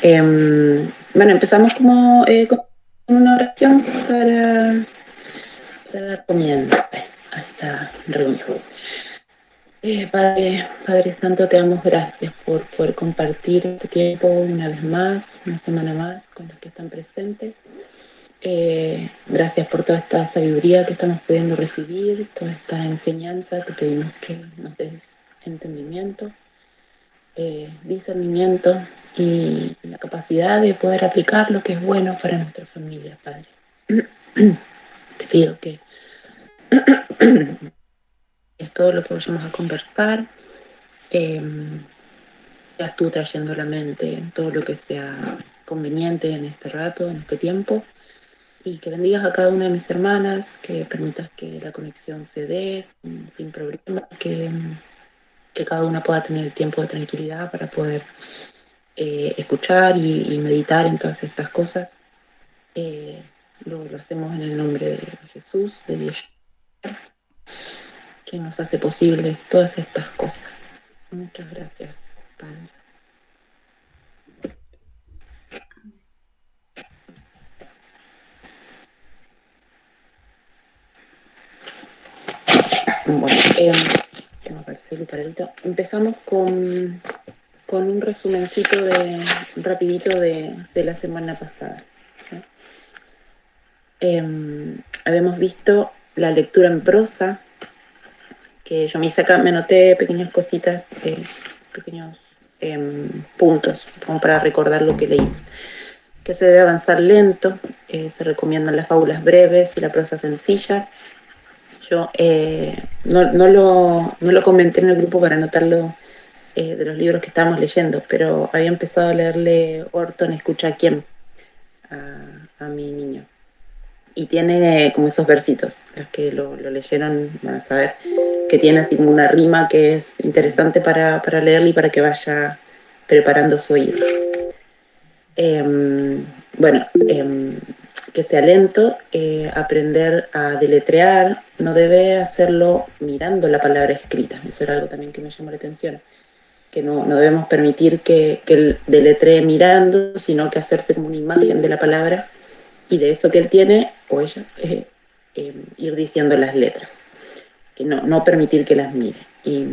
Bueno, empezamos como con una oración para dar comienzo a esta reunión. Padre Santo, te damos gracias por poder compartir este tiempo una vez más, una semana más, con los que están presentes. Gracias por toda esta sabiduría que estamos pudiendo recibir, toda esta enseñanza. Te pedimos que nos des entendimiento, discernimiento y la capacidad de poder aplicar lo que es bueno para nuestra familia, Padre. Te pido que es todo lo que vayamos a conversar, seas tú trayendo a la mente todo lo que sea conveniente en este rato, en este tiempo, y que bendigas a cada una de mis hermanas, que permitas que la conexión se dé sin problemas, que cada una pueda tener el tiempo de tranquilidad para poder escuchar y meditar en todas estas cosas. Lo hacemos en el nombre de Jesús, de Dios, que nos hace posibles todas estas cosas. Muchas gracias, Padre. Bueno, empezamos con un resumencito rapidito de la semana pasada. ¿Sí? Habíamos visto la lectura en prosa, que yo me hice acá, me anoté pequeñas cositas, pequeños puntos, como para recordar lo que leímos. Que se debe avanzar lento, se recomiendan las fábulas breves y la prosa sencilla. Yo no lo comenté en el grupo para anotarlo de los libros que estábamos leyendo, pero había empezado a leerle Orton Escucha a quién a mi niño. Y tiene como esos versitos, los que lo leyeron van a saber que tiene así como una rima que es interesante para leerle y para que vaya preparando su oído. Bueno, que sea lento, aprender a deletrear, no debe hacerlo mirando la palabra escrita, eso era algo también que me llamó la atención, que no debemos permitir que él deletree mirando, sino que hacerse como una imagen de la palabra y de eso que él tiene, o ella, ir diciendo las letras, que no permitir que las mire. Y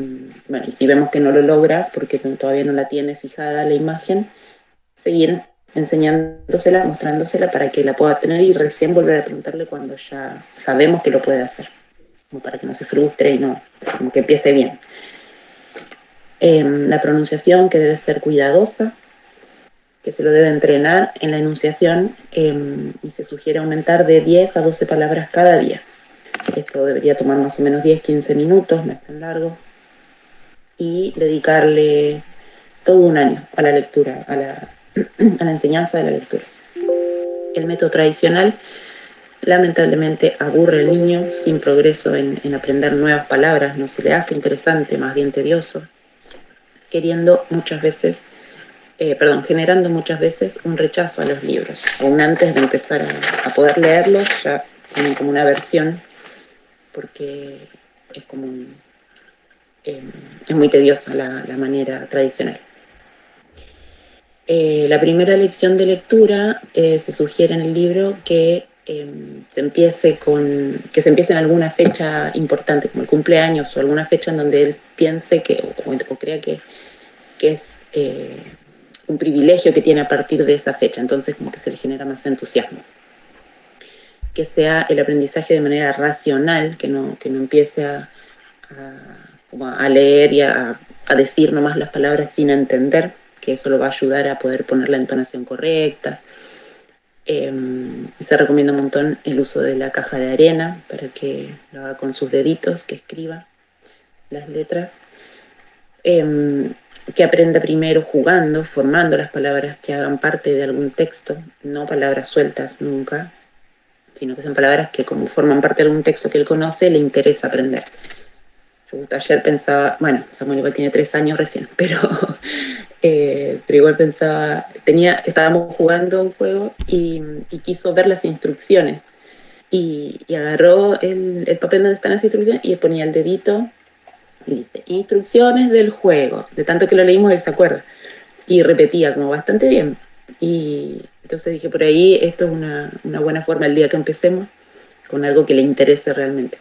bueno, y si vemos que no lo logra, porque todavía no la tiene fijada la imagen, seguir enseñándosela, mostrándosela para que la pueda tener y recién volver a preguntarle cuando ya sabemos que lo puede hacer, como para que no se frustre y no, como que empiece bien. La pronunciación, que debe ser cuidadosa, que se lo debe entrenar en la enunciación, y se sugiere aumentar de 10 a 12 palabras cada día. Esto debería tomar más o menos 10-15 minutos, no es tan largo, y dedicarle todo un año a la lectura, a la enseñanza de la lectura. El método tradicional lamentablemente aburre al niño sin progreso en aprender nuevas palabras, no se le hace interesante, más bien tedioso, generando muchas veces un rechazo a los libros. Aún antes de empezar a poder leerlos, ya tienen como una aversión, porque es como es muy tediosa la manera tradicional. La primera lección de lectura se sugiere en el libro que se empiece en alguna fecha importante, como el cumpleaños o alguna fecha en donde él piense o crea que es un privilegio que tiene a partir de esa fecha, entonces como que se le genera más entusiasmo. Que sea el aprendizaje de manera racional, que no empiece a leer y a decir nomás las palabras sin entender, que eso lo va a ayudar a poder poner la entonación correcta. Se recomienda un montón el uso de la caja de arena para que lo haga con sus deditos, que escriba las letras. Que aprenda primero jugando, formando las palabras que hagan parte de algún texto, no palabras sueltas nunca, sino que son palabras que como forman parte de algún texto que él conoce, le interesa aprender. Yo ayer pensaba, bueno, Samuel igual tiene 3 años recién, pero igual pensaba, estábamos jugando un juego y quiso ver las instrucciones y agarró el papel donde están las instrucciones y ponía el dedito y dice, instrucciones del juego. De tanto que lo leímos, él se acuerda. Y repetía como bastante bien. Y entonces dije, por ahí esto es una buena forma el día que empecemos, con algo que le interese realmente.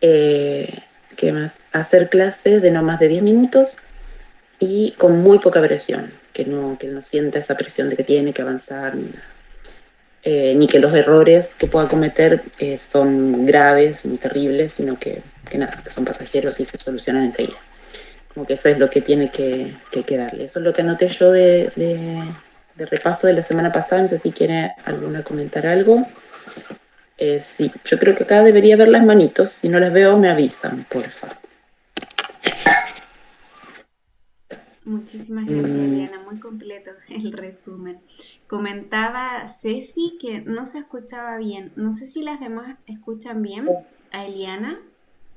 ¿Qué más? Hacer clases de no más de 10 minutos y con muy poca presión, que no sienta esa presión de que tiene que avanzar, ni que los errores que pueda cometer son graves ni terribles, sino que nada, que son pasajeros y se solucionan enseguida. Como que eso es lo que tiene que darle. Eso es lo que anoté yo de repaso de la semana pasada. No sé si quiere alguna comentar algo. Sí, yo creo que acá debería ver las manitos. Si no las veo, me avisan, porfa. Muchísimas gracias, Mm, Eliana. Muy completo el resumen. Comentaba Ceci que no se escuchaba bien. No sé si las demás escuchan bien a Eliana,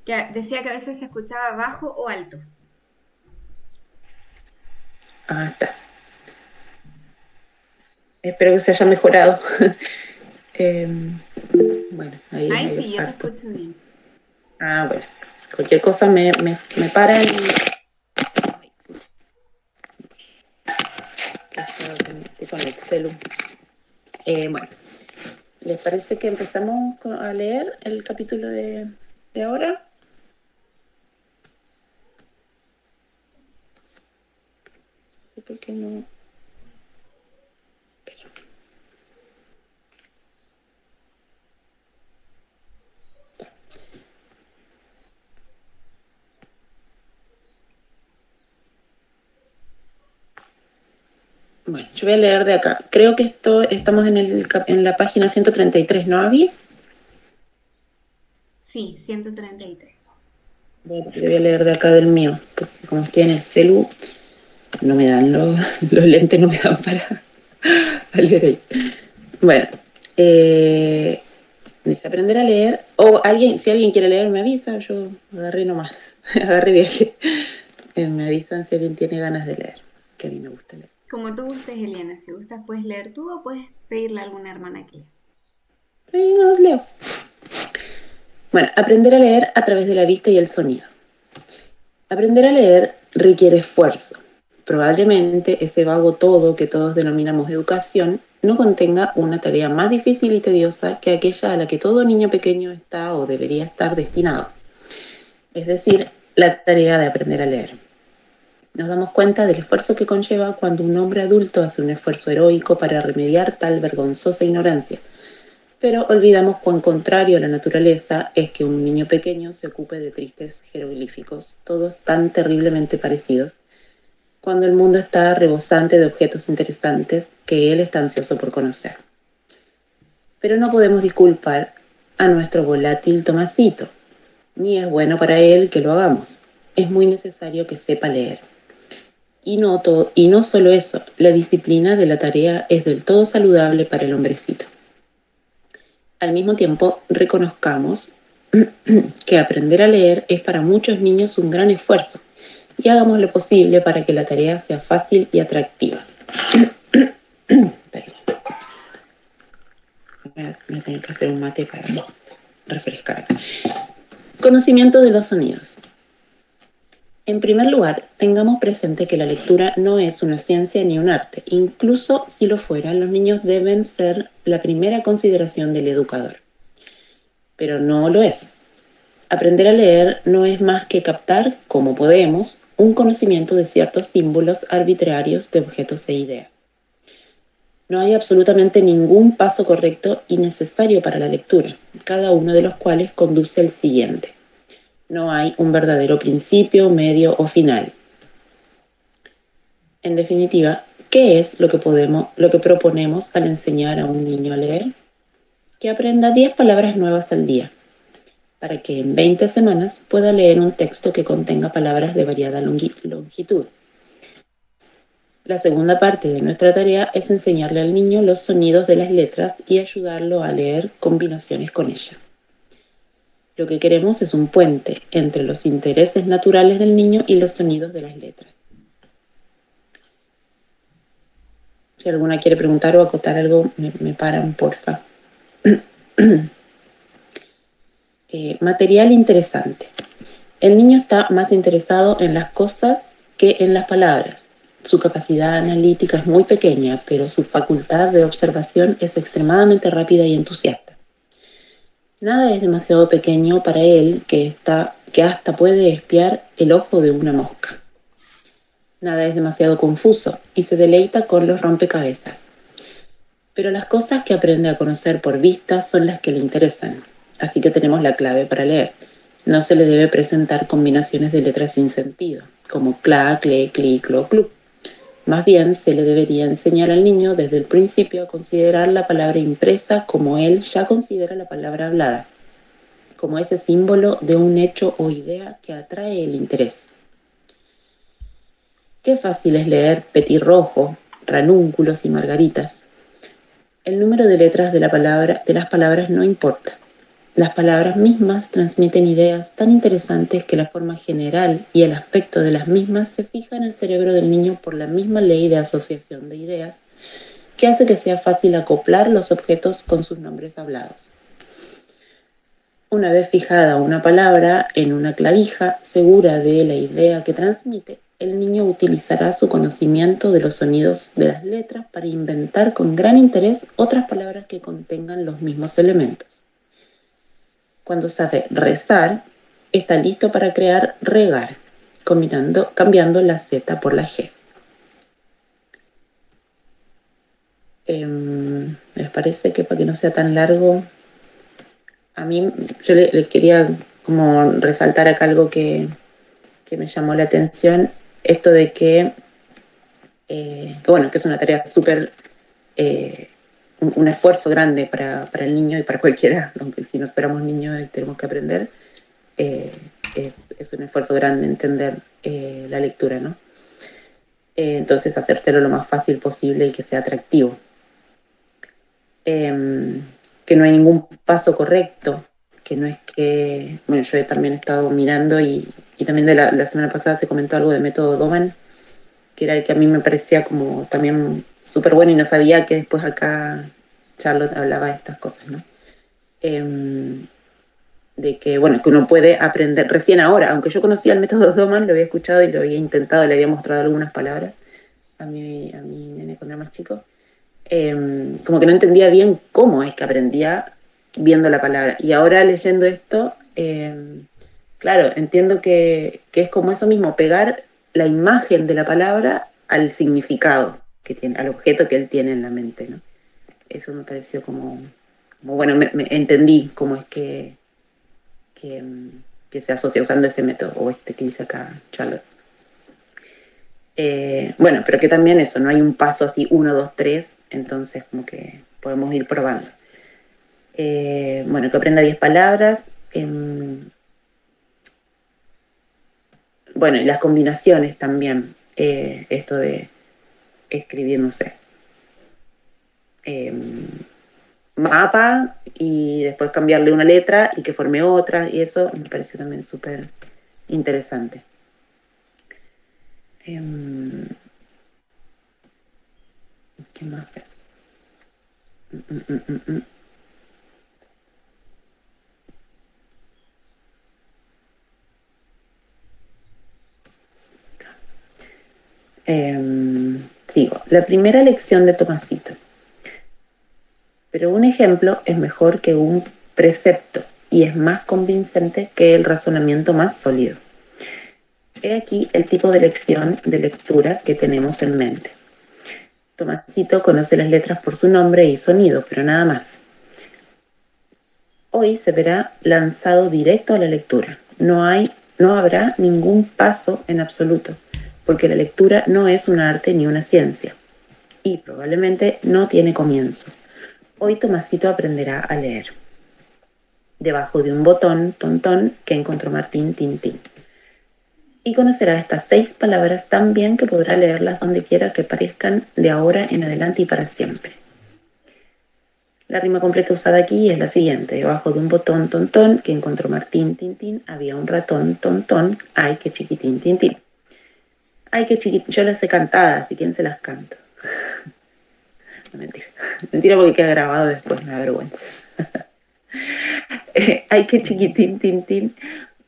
que decía que a veces se escuchaba bajo o alto. está. Espero que se haya mejorado. Eh, bueno, Ay, ahí sí, yo te harto. escucho bien. Bueno. Cualquier cosa me paran y estoy con el celu. Bueno, ¿les parece que empezamos a leer el capítulo de ahora? No sé por qué no. Bueno, yo voy a leer de acá. Creo que estamos en la página 133, ¿no, Avi? Sí, 133. Bueno, yo voy a leer de acá del mío, porque como estoy en el celu, no me dan los lentes, no me dan para leer ahí. Bueno, dice aprender a leer, o alguien, si alguien quiere leer me avisa, yo agarré nomás, agarré viaje. Me avisan si alguien tiene ganas de leer, que a mí me gusta leer. Como tú gustes, Eliana. Si gustas, puedes leer tú o puedes pedirle a alguna hermana que lea. Ahí no leo. Bueno, aprender a leer a través de la vista y el sonido. Aprender a leer requiere esfuerzo. Probablemente ese vago todo que todos denominamos educación no contenga una tarea más difícil y tediosa que aquella a la que todo niño pequeño está o debería estar destinado, es decir, la tarea de aprender a leer. Nos damos cuenta del esfuerzo que conlleva cuando un hombre adulto hace un esfuerzo heroico para remediar tal vergonzosa ignorancia, pero olvidamos cuán contrario a la naturaleza es que un niño pequeño se ocupe de tristes jeroglíficos, todos tan terriblemente parecidos, cuando el mundo está rebosante de objetos interesantes que él está ansioso por conocer. Pero no podemos disculpar a nuestro volátil Tomasito, ni es bueno para él que lo hagamos. Es muy necesario que sepa leer. Y no solo eso, la disciplina de la tarea es del todo saludable para el hombrecito. Al mismo tiempo, reconozcamos que aprender a leer es para muchos niños un gran esfuerzo y hagamos lo posible para que la tarea sea fácil y atractiva. Perdón, voy a tener que hacer un mate para refrescar acá. Conocimiento de los sonidos. En primer lugar, tengamos presente que la lectura no es una ciencia ni un arte. Incluso si lo fuera, los niños deben ser la primera consideración del educador. Pero no lo es. Aprender a leer no es más que captar, como podemos, un conocimiento de ciertos símbolos arbitrarios de objetos e ideas. No hay absolutamente ningún paso correcto y necesario para la lectura, cada uno de los cuales conduce al siguiente. No hay un verdadero principio, medio o final. En definitiva, ¿qué es lo que proponemos al enseñar a un niño a leer? Que aprenda 10 palabras nuevas al día, para que en 20 semanas pueda leer un texto que contenga palabras de variada longitud. La segunda parte de nuestra tarea es enseñarle al niño los sonidos de las letras y ayudarlo a leer combinaciones con ellas. Lo que queremos es un puente entre los intereses naturales del niño y los sonidos de las letras. Si alguna quiere preguntar o acotar algo, me paran, porfa. Material interesante. El niño está más interesado en las cosas que en las palabras. Su capacidad analítica es muy pequeña, pero su facultad de observación es extremadamente rápida y entusiasta. Nada es demasiado pequeño para él que hasta puede espiar el ojo de una mosca. Nada es demasiado confuso y se deleita con los rompecabezas. Pero las cosas que aprende a conocer por vista son las que le interesan. Así que tenemos la clave para leer. No se le debe presentar combinaciones de letras sin sentido, como cla, cle, cli, clo, clu. Más bien, se le debería enseñar al niño desde el principio a considerar la palabra impresa como él ya considera la palabra hablada, como ese símbolo de un hecho o idea que atrae el interés. Qué fácil es leer petirrojo, ranúnculos y margaritas. El número de letras de las palabras no importa. Las palabras mismas transmiten ideas tan interesantes que la forma general y el aspecto de las mismas se fija en el cerebro del niño por la misma ley de asociación de ideas, que hace que sea fácil acoplar los objetos con sus nombres hablados. Una vez fijada una palabra en una clavija, segura de la idea que transmite, el niño utilizará su conocimiento de los sonidos de las letras para inventar con gran interés otras palabras que contengan los mismos elementos. Cuando sabe rezar, está listo para crear regar, cambiando la Z por la G. ¿Les parece que para que no sea tan largo? A mí, yo le quería como resaltar acá algo que me llamó la atención, esto de que bueno, que es una tarea súper, un esfuerzo grande para el niño y para cualquiera, aunque si no esperamos niños y tenemos que aprender, eh, es un esfuerzo grande entender la lectura, ¿no? Entonces, hacérselo lo más fácil posible y que sea atractivo. Que no hay ningún paso correcto, que no es que, bueno, yo también he estado mirando y también de la semana pasada se comentó algo del método Doman, que era el que a mí me parecía como también súper bueno y no sabía que después acá Charlotte hablaba de estas cosas, ¿no? De que, bueno, que uno puede aprender recién ahora, aunque yo conocía el método Doman, lo había escuchado y lo había intentado, le había mostrado algunas palabras a mi nene cuando era más chico, como que no entendía bien cómo es que aprendía viendo la palabra. Y ahora leyendo esto, claro, entiendo que es como eso mismo, pegar la imagen de la palabra al significado que tiene, al objeto que él tiene en la mente, ¿no? Eso me pareció como bueno, me entendí cómo es que, que se asocia usando ese método, o este que dice acá Charlotte. Bueno, pero que también eso, no hay un paso así, 1, 2, 3, entonces como que podemos ir probando. Bueno, que aprenda 10 palabras. Bueno, y las combinaciones también, esto de escribir, no sé, mapa y después cambiarle una letra y que forme otra, y eso me pareció también súper interesante. ¿Qué más? Sigo. La primera lección de Tomasito. Pero un ejemplo es mejor que un precepto y es más convincente que el razonamiento más sólido. He aquí el tipo de lección de lectura que tenemos en mente. Tomasito conoce las letras por su nombre y sonido, pero nada más. Hoy se verá lanzado directo a la lectura. No habrá ningún paso en absoluto, porque la lectura no es un arte ni una ciencia, y probablemente no tiene comienzo. Hoy Tomasito aprenderá a leer. Debajo de un botón, tontón, que encontró Martín Tintín. Y conocerá estas 6 palabras tan bien que podrá leerlas donde quiera que parezcan de ahora en adelante y para siempre. La rima completa usada aquí es la siguiente. Debajo de un botón, tontón, que encontró Martín Tintín, había un ratón, tontón, ay, qué chiquitín, tintín. Ay, qué chiquitín, yo las sé cantadas, ¿y quién se las canto? No, mentira. Mentira porque queda grabado después, me da vergüenza. Ay, qué chiquitín, tintín.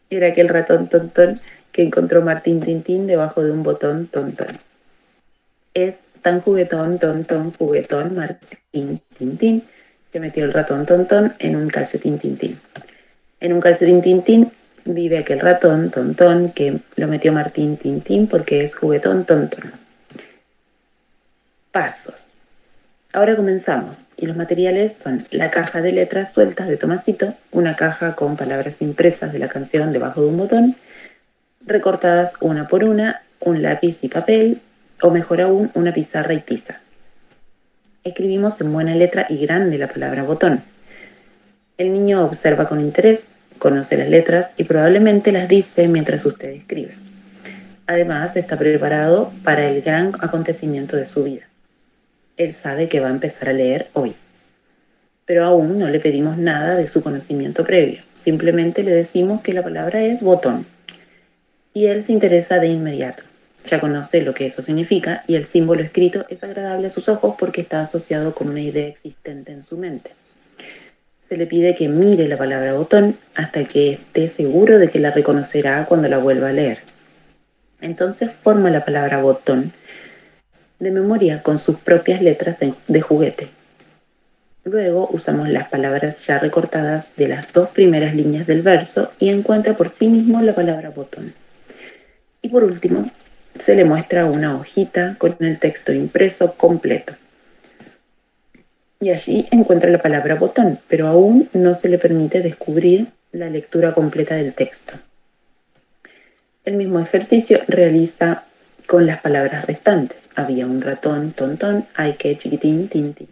Era aquel ratón tontón que encontró Martín Tintín debajo de un botón tontón. es tan juguetón, ton, juguetón, Martín, Tintín, que metió el ratón, ton, en un calcetín, Tintín. En un calcetín, Tintín, vive aquel ratón, ton, que lo metió Martín, Tintín, porque es juguetón, ton. Pasos. Ahora comenzamos, y los materiales son la caja de letras sueltas de Tomasito, una caja con palabras impresas de la canción debajo de un botón, recortadas una por una, un lápiz y papel, o mejor aún, una pizarra y tiza. Escribimos en buena letra y grande la palabra botón. El niño observa con interés, conoce las letras y probablemente las dice mientras usted escribe. Además, está preparado para el gran acontecimiento de su vida. Él sabe que va a empezar a leer hoy. Pero aún no le pedimos nada de su conocimiento previo. Simplemente le decimos que la palabra es botón. Y él se interesa de inmediato. Ya conoce lo que eso significa y el símbolo escrito es agradable a sus ojos porque está asociado con una idea existente en su mente. Se le pide que mire la palabra botón hasta que esté seguro de que la reconocerá cuando la vuelva a leer. Entonces forma la palabra botón de memoria con sus propias letras de juguete. Luego usamos las palabras ya recortadas de las dos primeras líneas del verso y encuentra por sí mismo la palabra botón. Y por último, se le muestra una hojita con el texto impreso completo. Y allí encuentra la palabra botón, pero aún no se le permite descubrir la lectura completa del texto. El mismo ejercicio realiza con las palabras restantes. Había un ratón, tontón, ay que chiquitín, tintín.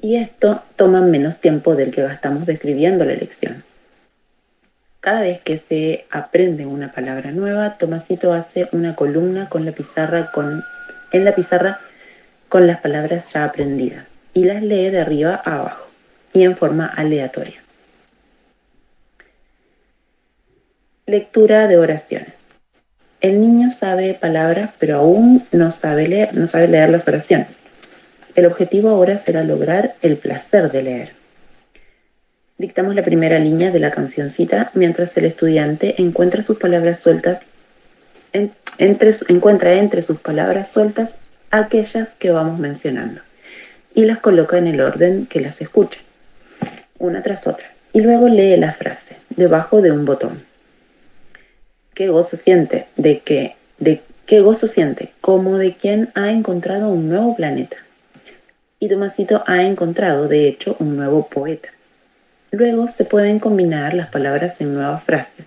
Y esto toma menos tiempo del que gastamos describiendo la lección. Cada vez que se aprende una palabra nueva, Tomasito hace una columna en la pizarra con las palabras ya aprendidas y las lee de arriba a abajo y en forma aleatoria. Lectura de oraciones. El niño sabe palabras, pero aún no sabe leer las oraciones. El objetivo ahora será lograr el placer de leer. Dictamos la primera línea de la cancioncita mientras el estudiante encuentra sus palabras sueltas, encuentra entre sus palabras sueltas aquellas que vamos mencionando y las coloca en el orden que las escucha, una tras otra, y luego lee la frase debajo de un botón. Qué gozo siente qué gozo siente, como de quien ha encontrado un nuevo planeta. Y Tomasito ha encontrado, de hecho, un nuevo poeta. Luego se pueden combinar las palabras en nuevas frases.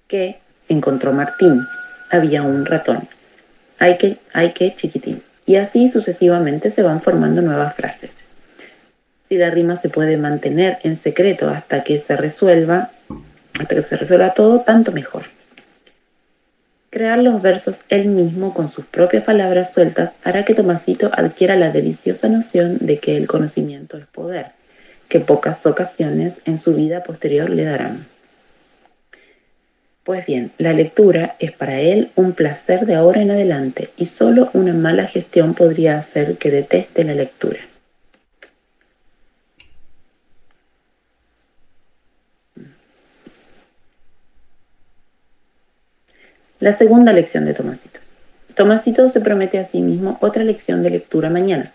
Que encontró Martín. Había un ratón. Ay que chiquitín. Y así sucesivamente se van formando nuevas frases. Si la rima se puede mantener en secreto hasta que se resuelva todo, tanto mejor. Crear los versos él mismo con sus propias palabras sueltas hará que Tomasito adquiera la deliciosa noción de que el conocimiento es poder, que pocas ocasiones en su vida posterior le darán. Pues bien, la lectura es para él un placer de ahora en adelante y solo una mala gestión podría hacer que deteste la lectura. La segunda lección de Tomasito. Tomasito se promete a sí mismo otra lección de lectura mañana,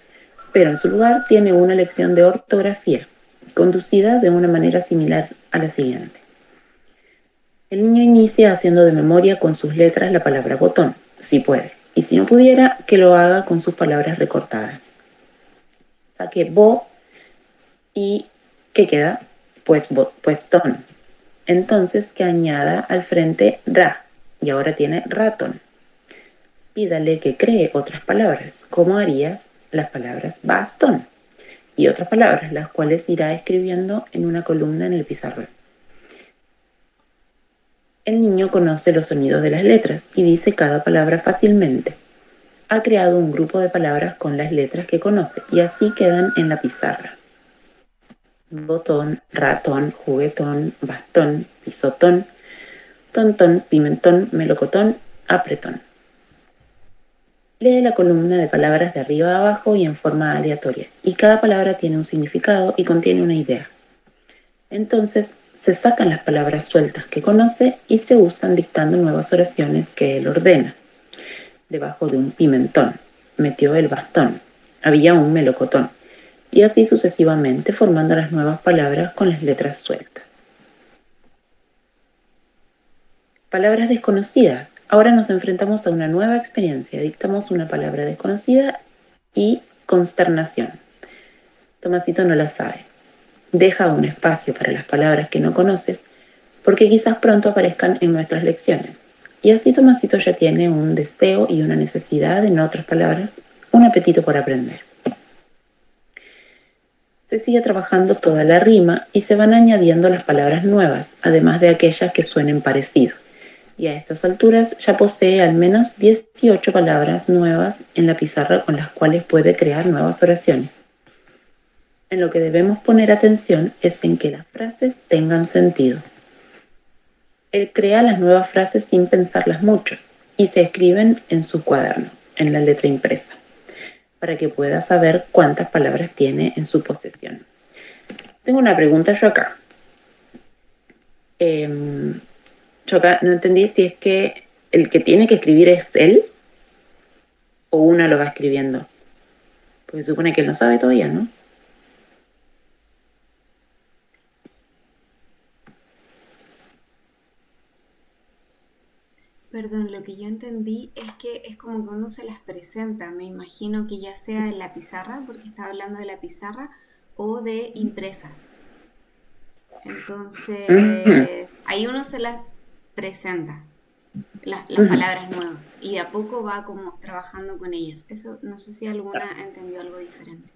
pero en su lugar tiene una lección de ortografía, conducida de una manera similar a la siguiente. El niño inicia haciendo de memoria con sus letras la palabra botón, si puede, y si no pudiera, que lo haga con sus palabras recortadas. Saque bo y ¿qué queda? Pues ton. Entonces que añada al frente ra, y ahora tiene ratón. Pídale que cree otras palabras, como harías las palabras bastón, y otras palabras, las cuales irá escribiendo en una columna en el pizarrón. El niño conoce los sonidos de las letras y dice cada palabra fácilmente. Ha creado un grupo de palabras con las letras que conoce y así quedan en la pizarra. Botón, ratón, juguetón, bastón, pisotón, tontón, pimentón, melocotón, apretón. Lee la columna de palabras de arriba a abajo y en forma aleatoria, y cada palabra tiene un significado y contiene una idea. Entonces, se sacan las palabras sueltas que conoce y se usan dictando nuevas oraciones que él ordena. debajo de un pimentón, metió el bastón, había un melocotón, y así sucesivamente formando las nuevas palabras con las letras sueltas. Palabras desconocidas. Ahora nos enfrentamos a una nueva experiencia. Dictamos una palabra desconocida y consternación. Tomasito no la sabe. Deja un espacio para las palabras que no conoces, porque quizás pronto aparezcan en nuestras lecciones. Y así Tomasito ya tiene un deseo y una necesidad, en otras palabras, un apetito por aprender. Se sigue trabajando toda la rima y se van añadiendo las palabras nuevas, además de aquellas que suenen parecido. Y a estas alturas ya posee al menos 18 palabras nuevas en la pizarra con las cuales puede crear nuevas oraciones. En lo que debemos poner atención es en que las frases tengan sentido. Él crea las nuevas frases sin pensarlas mucho y se escriben en su cuaderno, en la letra impresa, para que pueda saber cuántas palabras tiene en su posesión. Tengo una pregunta yo acá. Yo acá no entendí si es que el que tiene que escribir es él o una lo va escribiendo. Porque se supone que él no sabe todavía, ¿no? Perdón, lo que yo entendí es que es como que uno se las presenta, me imagino que ya sea en la pizarra, porque estaba hablando de la pizarra, o de impresas. Ujú. Entonces, ahí uno se las presenta, las palabras nuevas, y de a poco va como trabajando con ellas. Eso, no sé si alguna entendió algo diferente.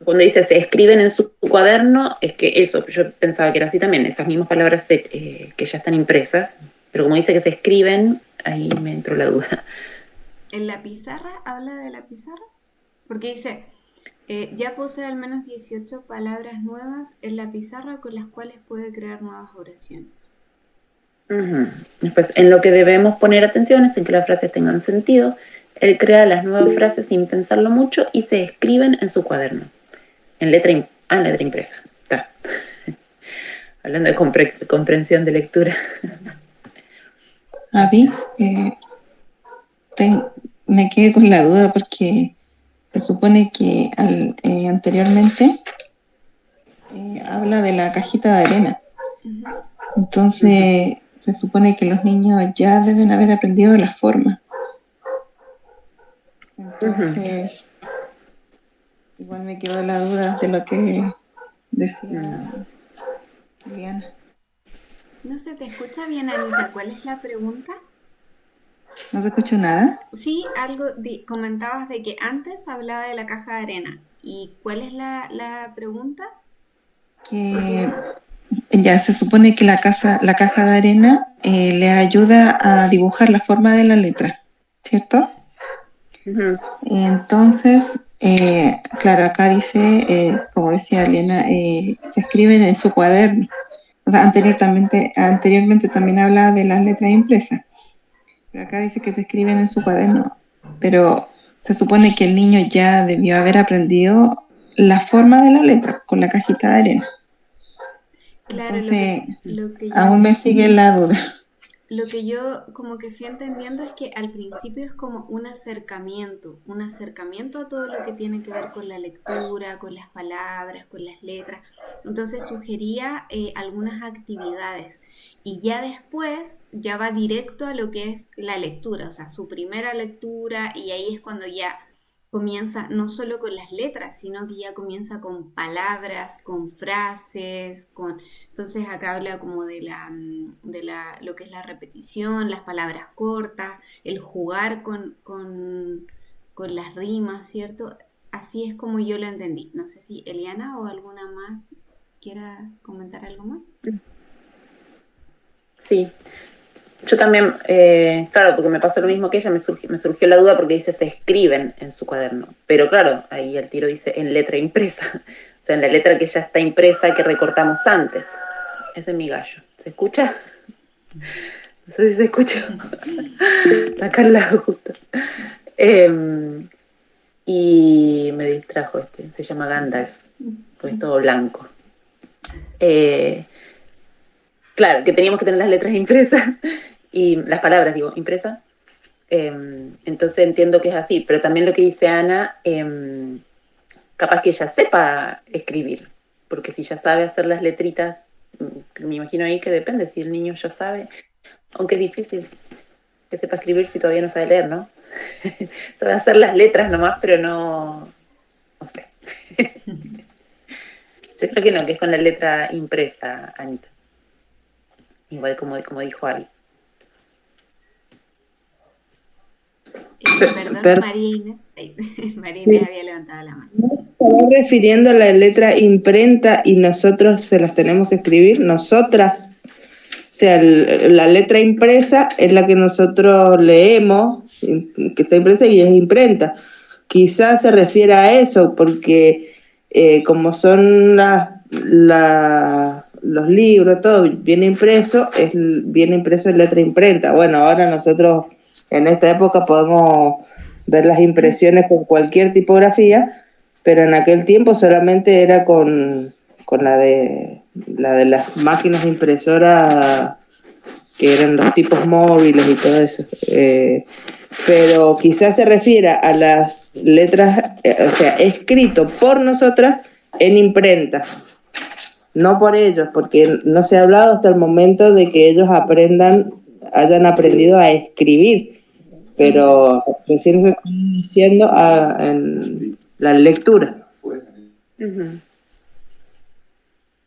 Cuando dice se escriben en su cuaderno, es que eso, yo pensaba que era así también, esas mismas palabras que ya están impresas, pero como dice que se escriben, ahí me entró la duda. En la pizarra, habla de la pizarra, porque dice, ya posee al menos 18 palabras nuevas en la pizarra con las cuales puede crear nuevas oraciones. Ujú. Después, en lo que debemos poner atención es en que las frases tengan sentido. Él crea las nuevas frases sin pensarlo mucho y se escriben en su cuaderno, en letra impresa. Está. Hablando de comprensión de lectura. Avi, eh, ten- me quedé con la duda porque se supone que anteriormente habla de la cajita de arena. Ujú. Entonces, se supone que los niños ya deben haber aprendido la forma. Ujú. Entonces, igual me quedó la duda de lo que Mm. decía Liliana. No se te escucha bien, Anita. ¿Cuál es la pregunta? ¿No se escuchó nada? Sí, comentabas de que antes hablaba de la caja de arena. ¿Y cuál es la pregunta o tu Que duda? ya se supone que la caja de arena le ayuda a dibujar la forma de la letra, ¿cierto? Ujú. Entonces, claro, acá dice, como decía Elena, se escriben en su cuaderno. O sea, anteriormente también habla de las letras impresas, pero acá dice que se escriben en su cuaderno. Pero se supone que el niño ya debió haber aprendido la forma de la letra con la cajita de arena. Claro, Entonces, lo que yo aún me sigue la duda. Lo que yo como que fui entendiendo es que al principio es como un acercamiento a todo lo que tiene que ver con la lectura, con las palabras, con las letras. Entonces sugería algunas actividades y ya después ya va directo a lo que es la lectura, o sea, su primera lectura y ahí es cuando ya comienza no solo con las letras, sino que ya comienza con palabras, con frases, con entonces acá habla como lo que es la repetición, las palabras cortas, el jugar con las rimas, ¿cierto? Así es como yo lo entendí. No sé si Eliana o alguna más quiera comentar algo más. Sí, yo también, claro, porque me pasó lo mismo que ella, me surgió la duda porque dice se escriben en su cuaderno, pero claro, ahí el tiro dice en letra impresa, o sea, en la letra que ya está impresa que recortamos antes. Ese es mi gallo. ¿Se escucha? No sé si se escucha. Acá al lado justo. Eh, y me distrajo se llama Gandalf, pues es todo blanco. Eh, claro, que teníamos que tener las letras impresas y las palabras, digo, impresas. Entonces entiendo que es así, pero también lo que dice Ana, capaz que ella sepa escribir, porque si ya sabe hacer las letritas, me imagino ahí que depende, si el niño ya sabe, aunque es difícil que sepa escribir si todavía no sabe leer, ¿no? Sabe hacer las letras nomás, pero no sé. Yo creo que no, que es con la letra impresa, Anita. Igual como dijo Ari. Perdón, María Inés. María Inés había levantado la mano. ¿Estamos refiriendo a la letra imprenta y nosotros se las tenemos que escribir? Nosotras. O sea, la letra impresa es la que nosotros leemos, que está impresa y es imprenta. Quizás se refiere a eso, porque como son los libros, todo viene impreso, viene impreso en letra imprenta. Bueno, ahora nosotros en esta época podemos ver las impresiones con cualquier tipografía, pero en aquel tiempo solamente era con la de las máquinas impresoras que eran los tipos móviles y todo eso. Pero quizás se refiere a las letras, o sea, escrito por nosotras en imprenta, no por ellos, porque no se ha hablado hasta el momento de que ellos hayan aprendido a escribir, pero recién se está iniciando en la lectura. Uh-huh.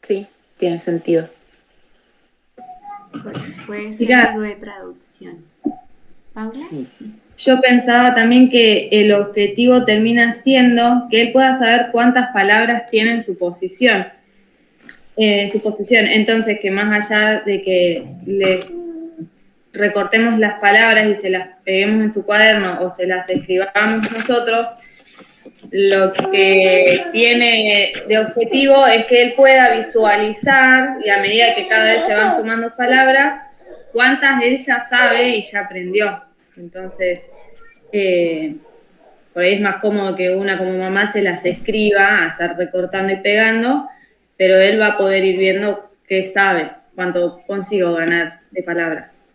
Sí, tiene sentido. Puede ser algo de traducción. ¿Paula? Yo pensaba también que el objetivo termina siendo que él pueda saber cuántas palabras tiene en su posición. Entonces, que más allá de que le recortemos las palabras y se las peguemos en su cuaderno o se las escribamos nosotros, lo que tiene de objetivo es que él pueda visualizar, y a medida que cada vez se van sumando palabras, cuántas él ya sabe y ya aprendió. Entonces, por ahí es más cómodo que una como mamá se las escriba a estar recortando y pegando, pero él va a poder ir viendo qué sabe, cuánto consigo ganar de palabras.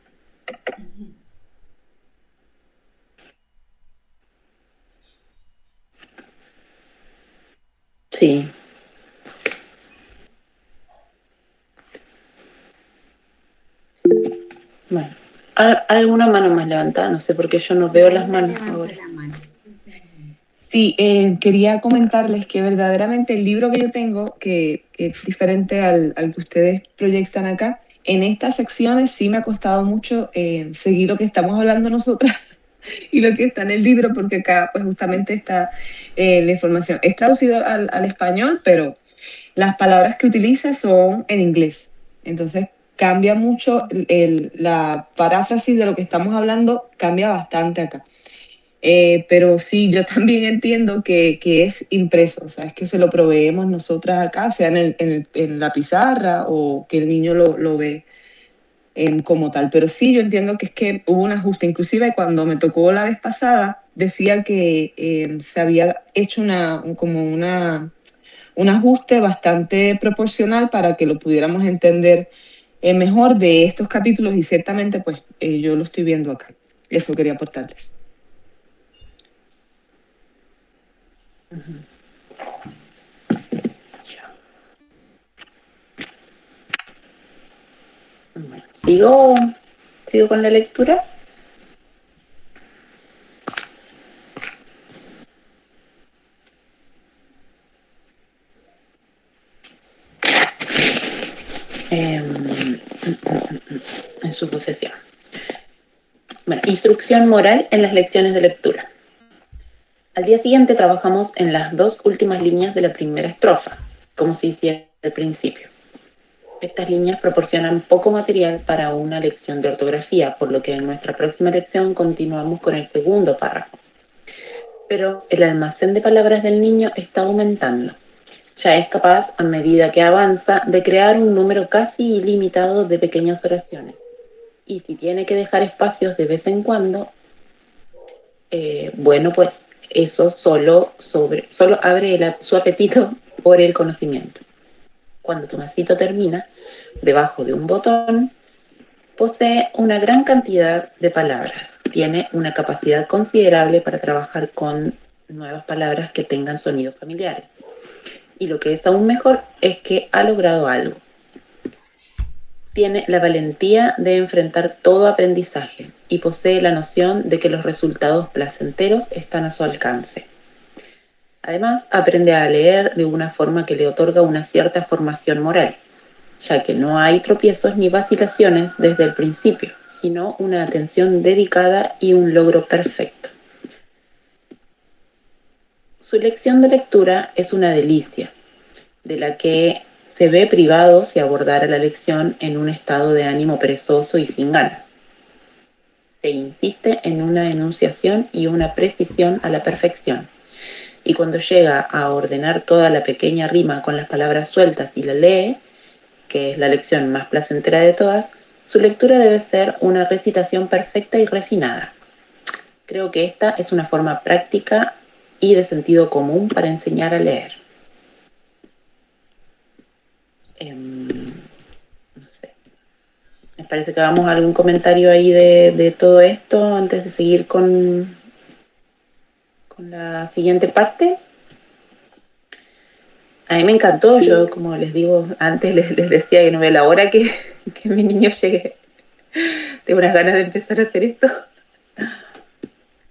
Sí. Bueno, ¿hay alguna mano más levantada? No sé, porque yo no veo las manos ahora. Sí, quería comentarles que verdaderamente el libro que yo tengo, que es diferente al que ustedes proyectan acá, en estas secciones sí me ha costado mucho seguir lo que estamos hablando nosotras y lo que está en el libro, porque acá pues justamente está la información. Es traducido al español, pero las palabras que utiliza son en inglés. Entonces cambia mucho, la paráfrasis de lo que estamos hablando cambia bastante acá. Pero sí, yo también entiendo que es impreso, o sea, es que se lo proveemos nosotras acá, sea en la pizarra o que el niño lo ve como tal. Pero sí, yo entiendo que es que hubo un ajuste. Inclusive cuando me tocó la vez pasada, decía que se había hecho un ajuste bastante proporcional para que lo pudiéramos entender mejor de estos capítulos y ciertamente pues yo lo estoy viendo acá. Eso quería aportarles. Bueno, sigo con la lectura. En su posesión. Bueno, instrucción moral en las lecciones de lectura. Al día siguiente trabajamos en las 2 últimas líneas de la primera estrofa, como se hiciera al principio. Estas líneas proporcionan poco material para una lección de ortografía, por lo que en nuestra próxima lección continuamos con el segundo párrafo. Pero el almacén de palabras del niño está aumentando. Ya es capaz, a medida que avanza, de crear un número casi ilimitado de pequeñas oraciones. Y si tiene que dejar espacios de vez en cuando, bueno, pues eso solo abre su apetito por el conocimiento. Cuando Tomasito termina, debajo de un botón, posee una gran cantidad de palabras. tiene una capacidad considerable para trabajar con nuevas palabras que tengan sonidos familiares. Y lo que es aún mejor es que ha logrado algo. Tiene la valentía de enfrentar todo aprendizaje y posee la noción de que los resultados placenteros están a su alcance. Además, aprende a leer de una forma que le otorga una cierta formación moral, ya que no hay tropiezos ni vacilaciones desde el principio, sino una atención dedicada y un logro perfecto. Su lección de lectura es una delicia, de la que se ve privado si abordara la lección en un estado de ánimo perezoso y sin ganas. Se insiste en una enunciación y una precisión a la perfección, y cuando llega a ordenar toda la pequeña rima con las palabras sueltas y la lee, que es la lección más placentera de todas, su lectura debe ser una recitación perfecta y refinada. Creo que esta es una forma práctica y de sentido común para enseñar a leer. No sé. ¿Les parece que hagamos algún comentario ahí de todo esto antes de seguir con la siguiente parte? A mí me encantó, yo como les digo antes, les decía que no ve la hora que mi niño llegue. Tengo unas ganas de empezar a hacer esto.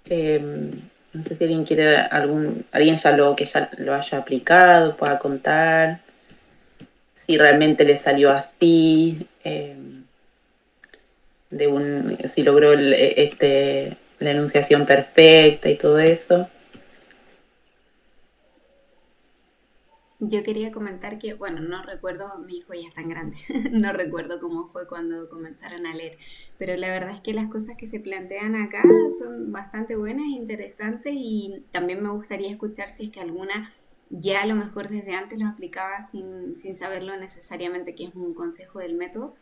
No sé si alguien quiere alguien ya lo haya aplicado, pueda contar si realmente le salió así, si logró la enunciación perfecta y todo eso. Yo quería comentar que, bueno, no recuerdo, mi hijo ya es tan grande, no recuerdo cómo fue cuando comenzaron a leer, pero la verdad es que las cosas que se plantean acá son bastante buenas, interesantes, y también me gustaría escuchar si es que alguna ya a lo mejor desde antes lo aplicaba sin saberlo necesariamente que es un consejo del método,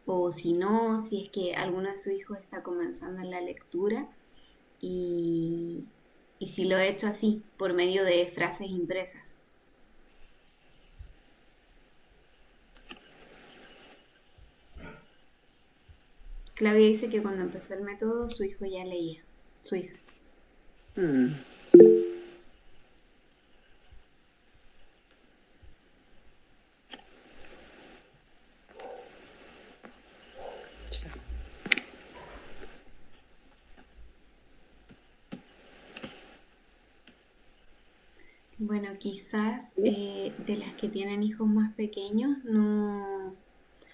o si no, si es que alguno de sus hijos está comenzando en la lectura y si lo he hecho así, por medio de frases impresas. Claudia dice que cuando empezó el método su hijo ya leía, su hija. Bueno, quizás de las que tienen hijos más pequeños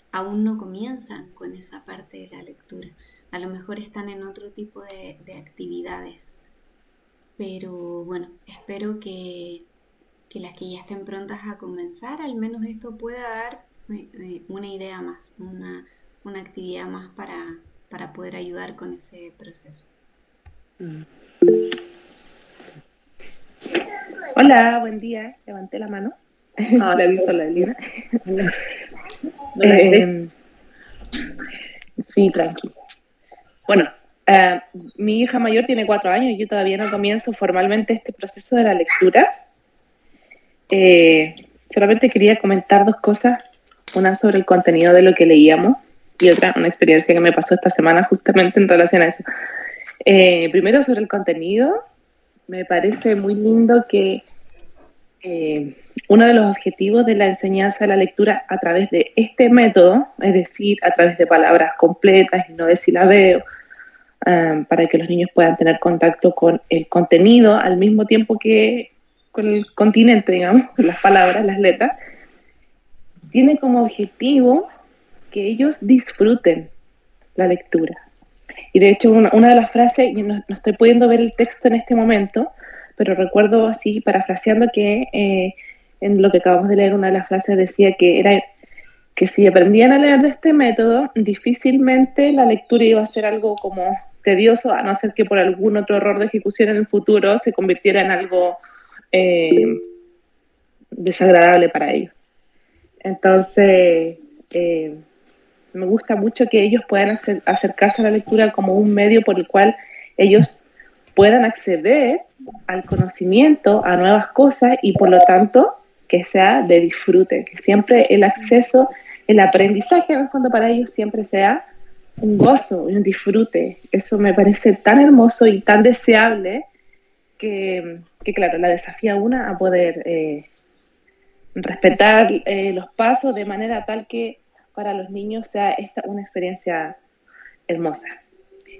aún no comienzan con esa parte de la lectura. A lo mejor están en otro tipo de actividades. Pero bueno, espero que las que ya estén prontas a comenzar, al menos esto pueda dar una idea más, una actividad más para poder ayudar con ese proceso. Hola, buen día. Levanté la mano. La vi con la Elena. Sí, tranquilo. Bueno, mi hija mayor tiene 4 años y yo todavía no comienzo formalmente este proceso de la lectura. Solamente quería comentar 2 cosas. Una sobre el contenido de lo que leíamos y otra una experiencia que me pasó esta semana justamente en relación a eso. Primero sobre el contenido. Me parece muy lindo que uno de los objetivos de la enseñanza de la lectura a través de este método, es decir, a través de palabras completas y no de silabeo, para que los niños puedan tener contacto con el contenido al mismo tiempo que con el continente, digamos, con las palabras, las letras, tiene como objetivo que ellos disfruten la lectura. Y de hecho una de las frases, no estoy pudiendo ver el texto en este momento, pero recuerdo así, parafraseando, que en lo que acabamos de leer, una de las frases decía que si aprendían a leer de este método, difícilmente la lectura iba a ser algo como tedioso, a no ser que por algún otro error de ejecución en el futuro se convirtiera en algo desagradable para ellos. Entonces, me gusta mucho que ellos puedan acercarse a la lectura como un medio por el cual ellos puedan acceder al conocimiento, a nuevas cosas, y por lo tanto que sea de disfrute, que siempre el acceso, el aprendizaje en el fondo para ellos siempre sea un gozo y un disfrute. Eso me parece tan hermoso y tan deseable que claro, la desafía a una a poder respetar los pasos de manera tal que para los niños sea esta una experiencia hermosa.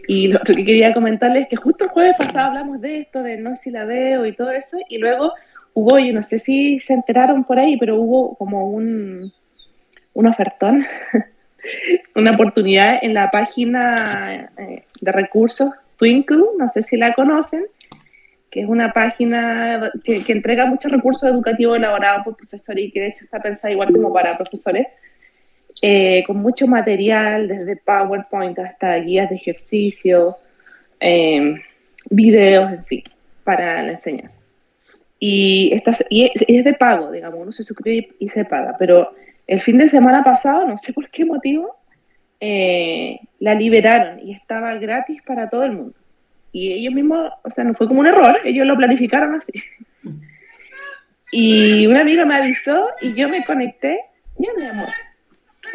Y lo otro que quería comentarles es que justo el jueves pasado hablamos de esto, de no si la veo y todo eso, y luego hubo, yo no sé si se enteraron por ahí, pero hubo como un ofertón, una oportunidad en la página de recursos Twinkle, no sé si la conocen, que es una página que entrega muchos recursos educativos elaborados por profesores y que de hecho está pensada igual como para profesores, con mucho material, desde PowerPoint hasta guías de ejercicio, videos, en fin, para la enseñanza. Y es de pago, digamos, uno se suscribe y se paga, pero el fin de semana pasado, no sé por qué motivo, la liberaron y estaba gratis para todo el mundo. Y ellos mismos, o sea, no fue como un error, ellos lo planificaron así. Y una amiga me avisó y yo me conecté, ya mi amor.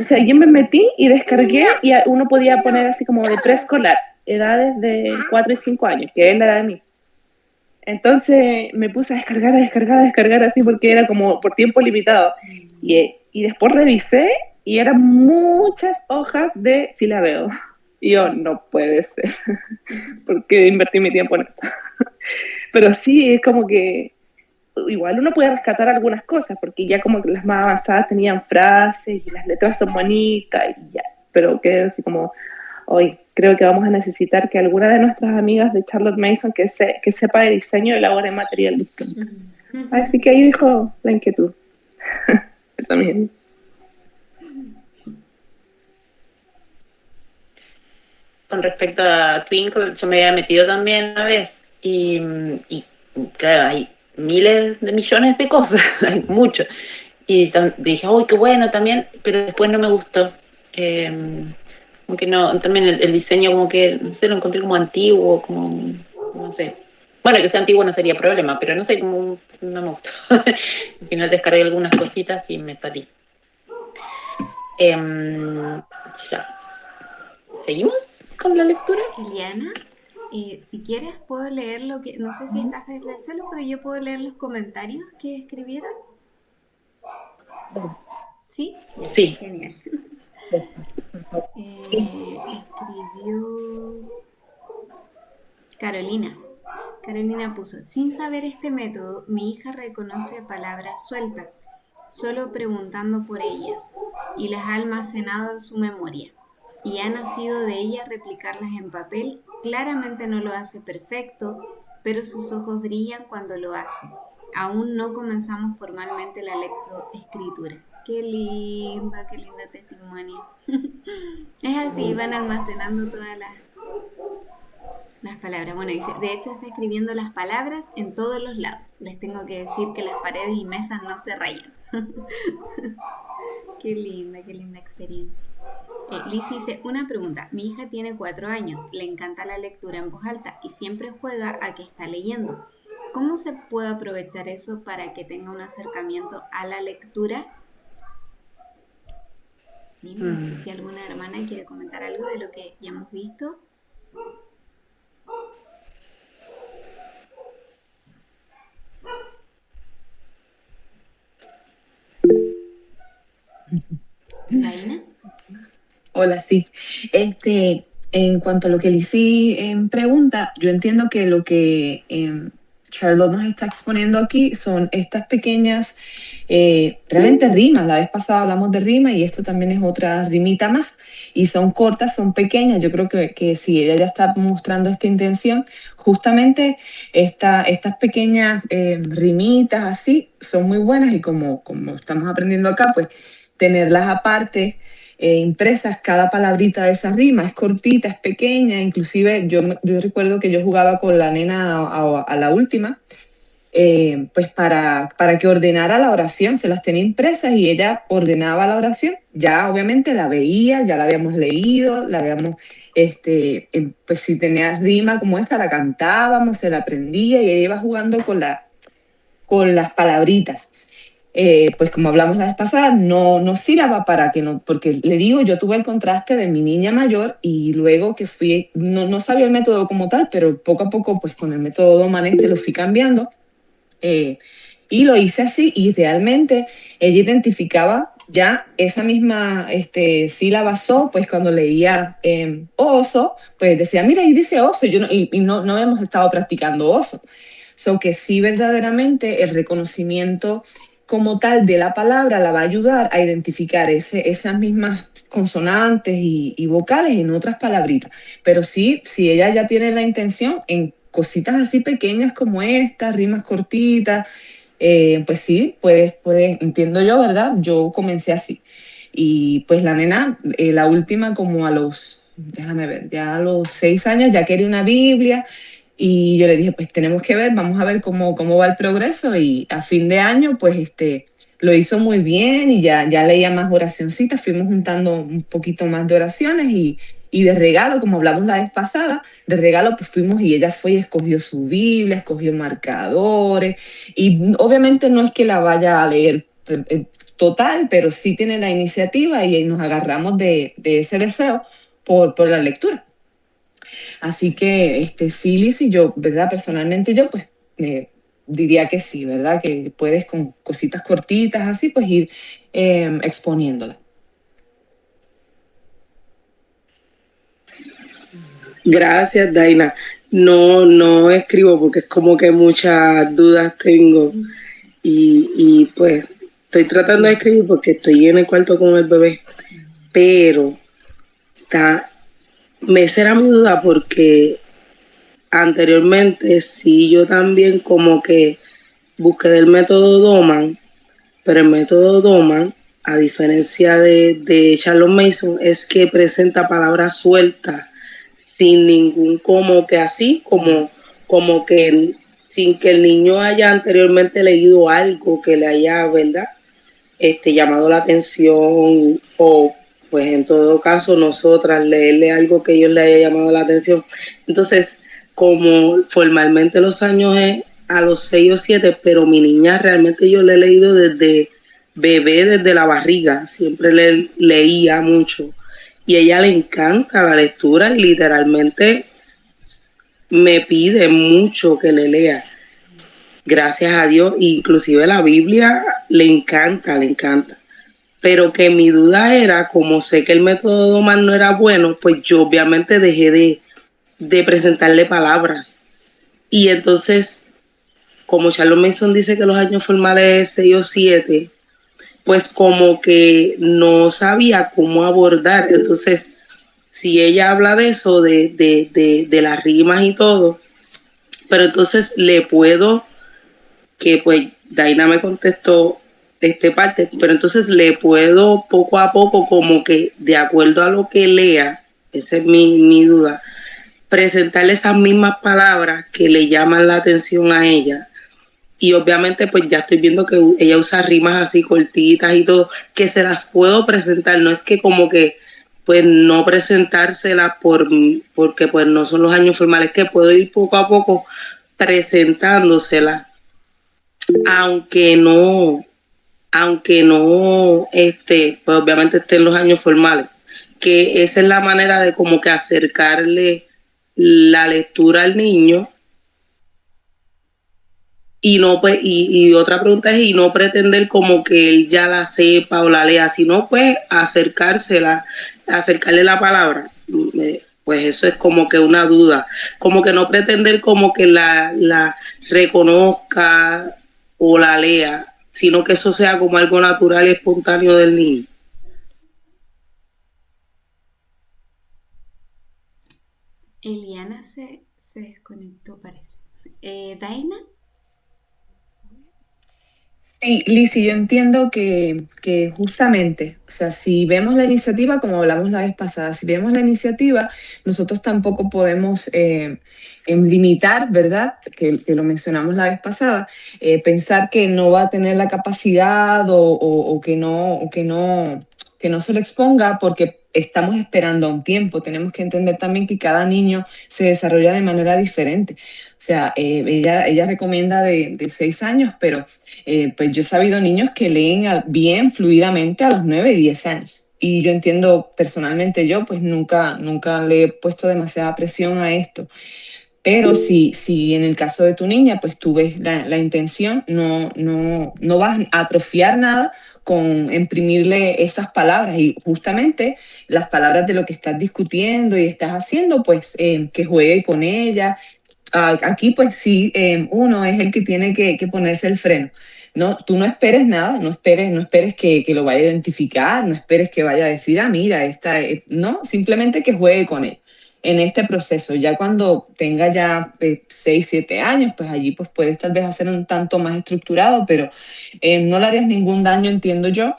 O sea, yo me metí y descargué y uno podía poner así como de preescolar, edades de 4 y 5 años, que es la edad de mí. Entonces me puse a descargar así porque era como por tiempo limitado. Y después revisé y eran muchas hojas de sí la veo. Y yo, no puede ser, porque invertí mi tiempo en esto. Pero sí, es como que igual uno puede rescatar algunas cosas, porque ya como que las más avanzadas tenían frases y las letras son bonitas y ya. Pero que así como, hoy creo que vamos a necesitar que alguna de nuestras amigas de Charlotte Mason que sepa de diseño elabore material distinto. Así que ahí dijo la inquietud. Eso mismo. Con respecto a Twinkle, yo me había metido también una vez y claro, hay miles de millones de cosas, hay mucho. Y dije, uy, qué bueno también, pero después no me gustó. Como que no, también el diseño como que, no sé, lo encontré como antiguo, como, no sé. Bueno, que sea antiguo no sería problema, pero no sé, como no me gustó. Al final descargué algunas cositas y me salí. Ya. ¿Seguimos con la lectura? Eliana, si quieres puedo leer lo que, no sé si estás desde el celu, pero yo puedo leer los comentarios que escribieron. ¿Sí? Sí. Genial. Escribió Carolina. Carolina puso, sin saber este método, mi hija reconoce palabras sueltas, solo preguntando por ellas, y las ha almacenado en su memoria. Y ha nacido de ella replicarlas en papel. Claramente no lo hace perfecto, pero sus ojos brillan cuando lo hace. Aún no comenzamos formalmente la lectoescritura. Qué lindo testimonio. Es así, van almacenando todas las palabras. Bueno, dice, de hecho está escribiendo las palabras en todos los lados. Les tengo que decir que las paredes y mesas no se rayan. Qué linda experiencia. Liz dice, una pregunta. Mi hija tiene 4 años, le encanta la lectura en voz alta y siempre juega a que está leyendo. ¿Cómo se puede aprovechar eso para que tenga un acercamiento a la lectura? No sé si alguna hermana quiere comentar algo de lo que ya hemos visto. ¿Daina? Hola, sí. En cuanto a lo que Lizzy pregunta, yo entiendo que lo que Charlotte nos está exponiendo aquí son estas pequeñas, realmente rimas. La vez pasada hablamos de rima y esto también es otra rimita más. Y son cortas, son pequeñas. Yo creo que si ella ya está mostrando esta intención, justamente estas pequeñas rimitas así son muy buenas y como estamos aprendiendo acá, pues tenerlas aparte impresas, cada palabrita de esa rima es cortita, es pequeña, inclusive yo recuerdo que yo jugaba con la nena a la última, pues para que ordenara la oración, se las tenía impresas y ella ordenaba la oración, ya obviamente la veía, ya la habíamos leído, la habíamos, pues si tenía rima como esta, la cantábamos, se la aprendía y ella iba jugando con las palabritas. pues como hablamos la vez pasada, no sílaba para que no, porque le digo, yo tuve el contraste de mi niña mayor y luego que fui, no sabía el método como tal, pero poco a poco, pues con el método Doman lo fui cambiando. Y lo hice así y realmente ella identificaba ya esa misma sílaba so, pues cuando leía oso, pues decía, mira, ahí dice oso, y no hemos estado practicando oso. So que sí, verdaderamente el reconocimiento como tal de la palabra la va a ayudar a identificar esas mismas consonantes y vocales en otras palabritas. Pero sí, si ella ya tiene la intención en cositas así pequeñas como estas, rimas cortitas, pues sí, entiendo yo, ¿verdad? Yo comencé así. Y pues la nena, la última como a los, déjame ver, ya a los 6 años ya quería una Biblia y yo le dije, pues tenemos que ver, vamos a ver cómo va el progreso y a fin de año, pues lo hizo muy bien y ya leía más oracioncitas, fuimos juntando un poquito más de oraciones y de regalo, como hablamos la vez pasada, de regalo pues fuimos y ella fue y escogió su Biblia, escogió marcadores y obviamente no es que la vaya a leer total, pero sí tiene la iniciativa y nos agarramos de ese deseo por la lectura. Así que sí, Liz, y yo, ¿verdad? Personalmente yo pues diría que sí, ¿verdad? Que puedes con cositas cortitas así pues ir exponiéndola. Gracias, Daina. No escribo porque es como que muchas dudas tengo y pues estoy tratando de escribir porque estoy en el cuarto con el bebé, pero me será mi duda porque anteriormente sí yo también como que busqué del método Doman, pero el método Doman, a diferencia de Charles Mason, es que presenta palabras sueltas sin ningún como que así, como que sin que el niño haya anteriormente leído algo que le haya, ¿verdad? Llamado la atención o pues en todo caso nosotras leerle algo que ellos le haya llamado la atención. Entonces, como formalmente los años es a los 6 o 7, pero mi niña realmente yo le he leído desde bebé, desde la barriga, siempre le leía mucho y a ella le encanta la lectura y literalmente me pide mucho que le lea. Gracias a Dios, inclusive la Biblia le encanta. Pero que mi duda era, como sé que el método Doman no era bueno, pues yo obviamente dejé de presentarle palabras. Y entonces, como Charles Mason dice que los años formales es 6 o 7, pues como que no sabía cómo abordar. Entonces, si ella habla de eso, de las rimas y todo, pero entonces le puedo, que pues Daina me contestó parte, pero entonces le puedo poco a poco, como que de acuerdo a lo que lea, esa es mi duda, presentarle esas mismas palabras que le llaman la atención a ella. Y obviamente pues ya estoy viendo que ella usa rimas así cortitas y todo, que se las puedo presentar, no es que como que pues no presentárselas porque pues no son los años formales, que puedo ir poco a poco presentándoselas, aunque no, pues obviamente estén los años formales, que esa es la manera de como que acercarle la lectura al niño. Y no pues y otra pregunta es y no pretender como que él ya la sepa o la lea, sino pues acercarle la palabra. Pues eso es como que una duda, como que no pretender como que la reconozca o la lea, sino que eso sea como algo natural y espontáneo del niño. Eliana se desconectó, parece. Daina. Sí, Lizzy, yo entiendo que justamente, o sea, si vemos la iniciativa, como hablamos la vez pasada, si vemos la iniciativa, nosotros tampoco podemos limitar, ¿verdad? Que lo mencionamos la vez pasada, pensar que no va a tener la capacidad o que no se le exponga porque estamos esperando a un tiempo. Tenemos que entender también que cada niño se desarrolla de manera diferente. O sea, ella recomienda de 6 años, pero pues yo he sabido niños que leen bien, fluidamente a los 9 y 10 años. Y yo entiendo personalmente, yo pues nunca le he puesto demasiada presión a esto. Pero si en el caso de tu niña, pues tú ves la intención, no vas a atrofiar nada con imprimirle esas palabras, y justamente las palabras de lo que estás discutiendo y estás haciendo, pues que juegue con ella. Aquí pues sí, uno es el que tiene que ponerse el freno. No, tú no esperes nada, no esperes que lo vaya a identificar, no esperes que vaya a decir, mira, no, simplemente que juegue con él en este proceso. Ya cuando tenga ya 6, 7 años, pues allí pues puedes tal vez hacer un tanto más estructurado, pero no le harías ningún daño, entiendo yo,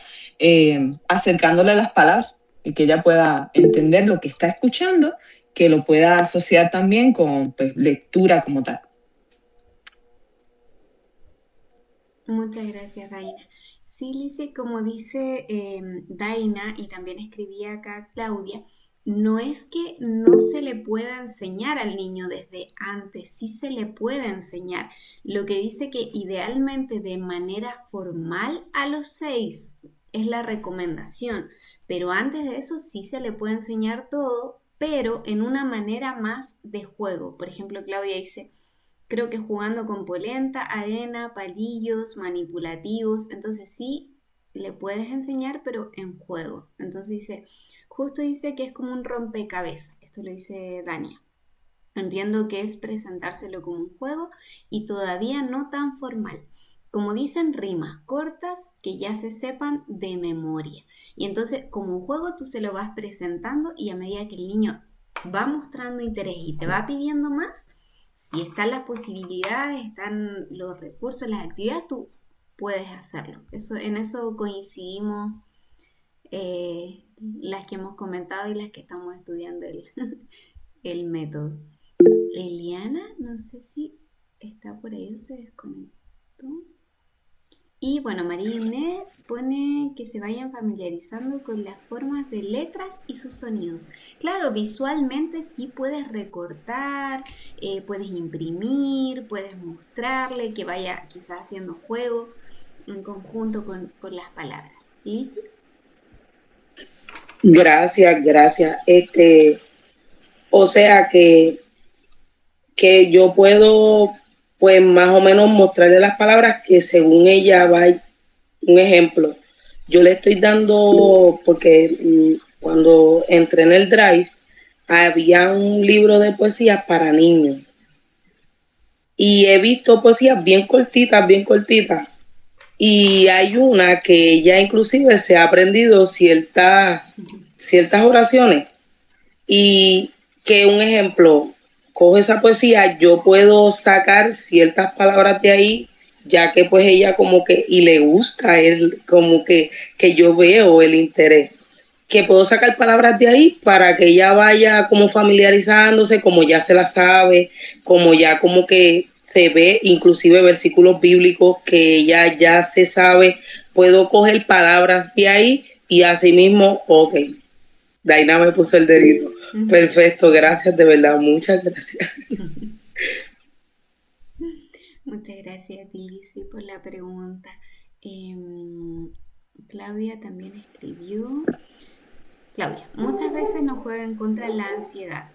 acercándole las palabras y que ella pueda entender lo que está escuchando, que lo pueda asociar también con pues, lectura como tal. Muchas gracias, Daina. Sí, Lice, como dice Daina, y también escribía acá Claudia, no es que no se le pueda enseñar al niño desde antes, sí se le puede enseñar. Lo que dice que idealmente de manera formal a los 6 es la recomendación, pero antes de eso sí se le puede enseñar todo, pero en una manera más de juego. Por ejemplo, Claudia dice, creo que jugando con polenta, arena, palillos, manipulativos, entonces sí le puedes enseñar, pero en juego. Entonces dice, justo dice que es como un rompecabezas, esto lo dice Dania. Entiendo que es presentárselo como un juego y todavía no tan formal. Como dicen, rimas cortas que ya se sepan de memoria. Y entonces, como un juego, tú se lo vas presentando y a medida que el niño va mostrando interés y te va pidiendo más, si están las posibilidades, están los recursos, las actividades, tú puedes hacerlo. En eso coincidimos las que hemos comentado y las que estamos estudiando el método. Eliana, no sé si está por ahí o se desconectó. Y bueno, María Inés pone que se vayan familiarizando con las formas de letras y sus sonidos. Claro, visualmente sí puedes recortar, puedes imprimir, puedes mostrarle, que vaya quizás haciendo juego en conjunto con las palabras. ¿Lizzy? Gracias. O sea que yo puedo, pues más o menos mostrarle las palabras que según ella va. Un ejemplo, yo le estoy dando, porque cuando entré en el Drive, había un libro de poesía para niños. Y he visto poesías bien cortitas. Y hay una que ella inclusive se ha aprendido ciertas oraciones. Y que un ejemplo, cojo esa poesía, yo puedo sacar ciertas palabras de ahí, ya que pues ella como que, y le gusta él, como que yo veo el interés, que puedo sacar palabras de ahí para que ella vaya como familiarizándose, como ya se la sabe, como ya como que se ve, inclusive versículos bíblicos que ella ya se sabe, puedo coger palabras de ahí y así mismo, ok, Daina me puso el dedito. Perfecto, gracias, de verdad, muchas gracias. Muchas gracias, Lizzy, por la pregunta. Claudia también escribió. Claudia, muchas veces nos juega en contra la ansiedad.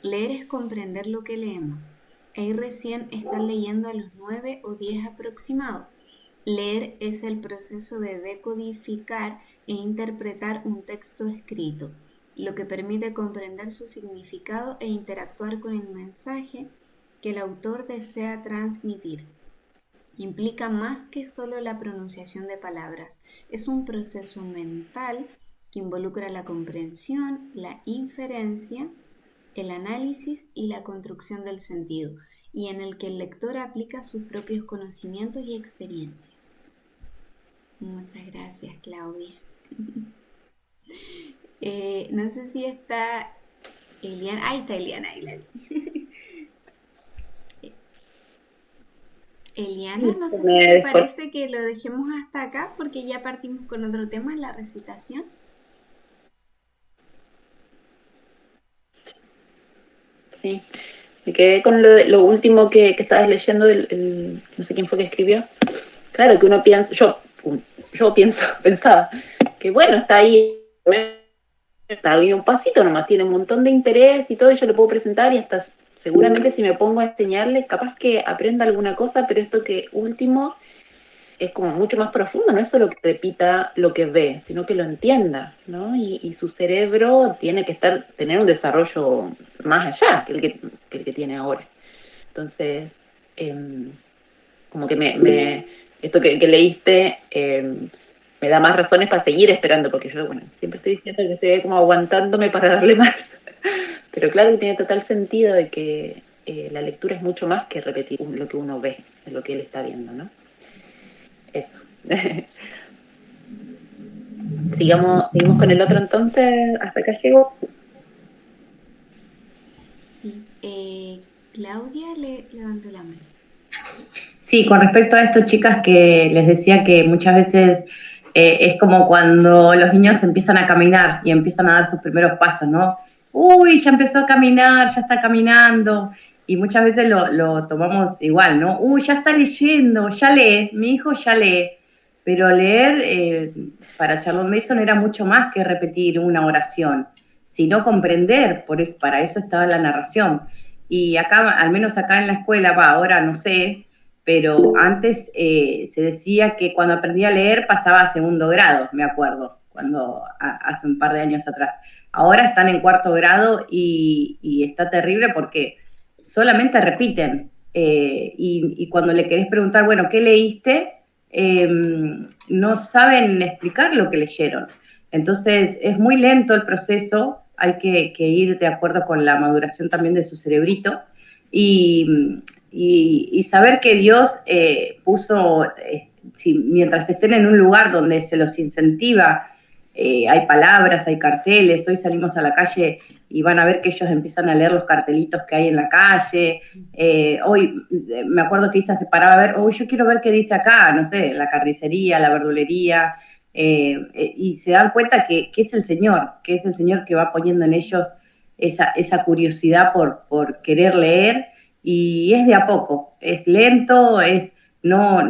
Leer es comprender lo que leemos. Ahí recién están leyendo a los 9 o 10 aproximado. Leer es el proceso de decodificar e interpretar un texto escrito, lo que permite comprender su significado e interactuar con el mensaje que el autor desea transmitir. Implica más que solo la pronunciación de palabras. Es un proceso mental que involucra la comprensión, la inferencia, el análisis y la construcción del sentido, y en el que el lector aplica sus propios conocimientos y experiencias. Muchas gracias, Claudia. No sé si está Eliana. Ahí está Eliana, ahí la vi. Eliana, no sé si te parece que lo dejemos hasta acá porque ya partimos con otro tema en la recitación. sí. Me quedé con lo último que estabas leyendo, no sé quién fue que escribió. Claro que uno piensa, pensaba que bueno, está ahí un pasito nomás, tiene un montón de interés y todo, y yo lo puedo presentar y hasta seguramente si me pongo a enseñarle, capaz que aprenda alguna cosa, pero esto que último es como mucho más profundo, no es solo que repita lo que ve, sino que lo entienda, ¿no? Y su cerebro tiene que tener un desarrollo más allá que el que tiene ahora. Entonces, como que esto que leíste me da más razones para seguir esperando, porque yo, bueno, siempre estoy diciendo que estoy como aguantándome para darle más. Pero claro que tiene total sentido de que la lectura es mucho más que repetir lo que uno ve, de lo que él está viendo, ¿no? Eso. Seguimos con el otro entonces, hasta acá llegó. Sí, Claudia levantó la mano. Sí, con respecto a esto, chicas, que les decía que muchas veces es como cuando los niños empiezan a caminar y empiezan a dar sus primeros pasos, ¿no? Uy, ya empezó a caminar, ya está caminando. Y muchas veces lo tomamos igual, ¿no? Uy, ya está leyendo, ya lee, mi hijo ya lee. Pero leer para Charlotte Mason era mucho más que repetir una oración, sino comprender, para eso estaba la narración. Y acá, al menos acá en la escuela, ahora no sé, pero antes se decía que cuando aprendí a leer pasaba a segundo grado, me acuerdo, hace un par de años atrás. Ahora están en cuarto grado y está terrible porque solamente repiten. Y cuando le querés preguntar, bueno, ¿qué leíste? No saben explicar lo que leyeron. Entonces es muy lento el proceso, hay que ir de acuerdo con la maduración también de su cerebrito y saber que Dios puso, mientras estén en un lugar donde se los incentiva, hay palabras, hay carteles, hoy salimos a la calle y van a ver que ellos empiezan a leer los cartelitos que hay en la calle. Hoy me acuerdo que Isa se paraba a ver, hoy yo quiero ver qué dice acá, no sé, la carnicería, la verdulería, y se dan cuenta que es el Señor, que va poniendo en ellos esa curiosidad por querer leer, y es de a poco, es lento, es no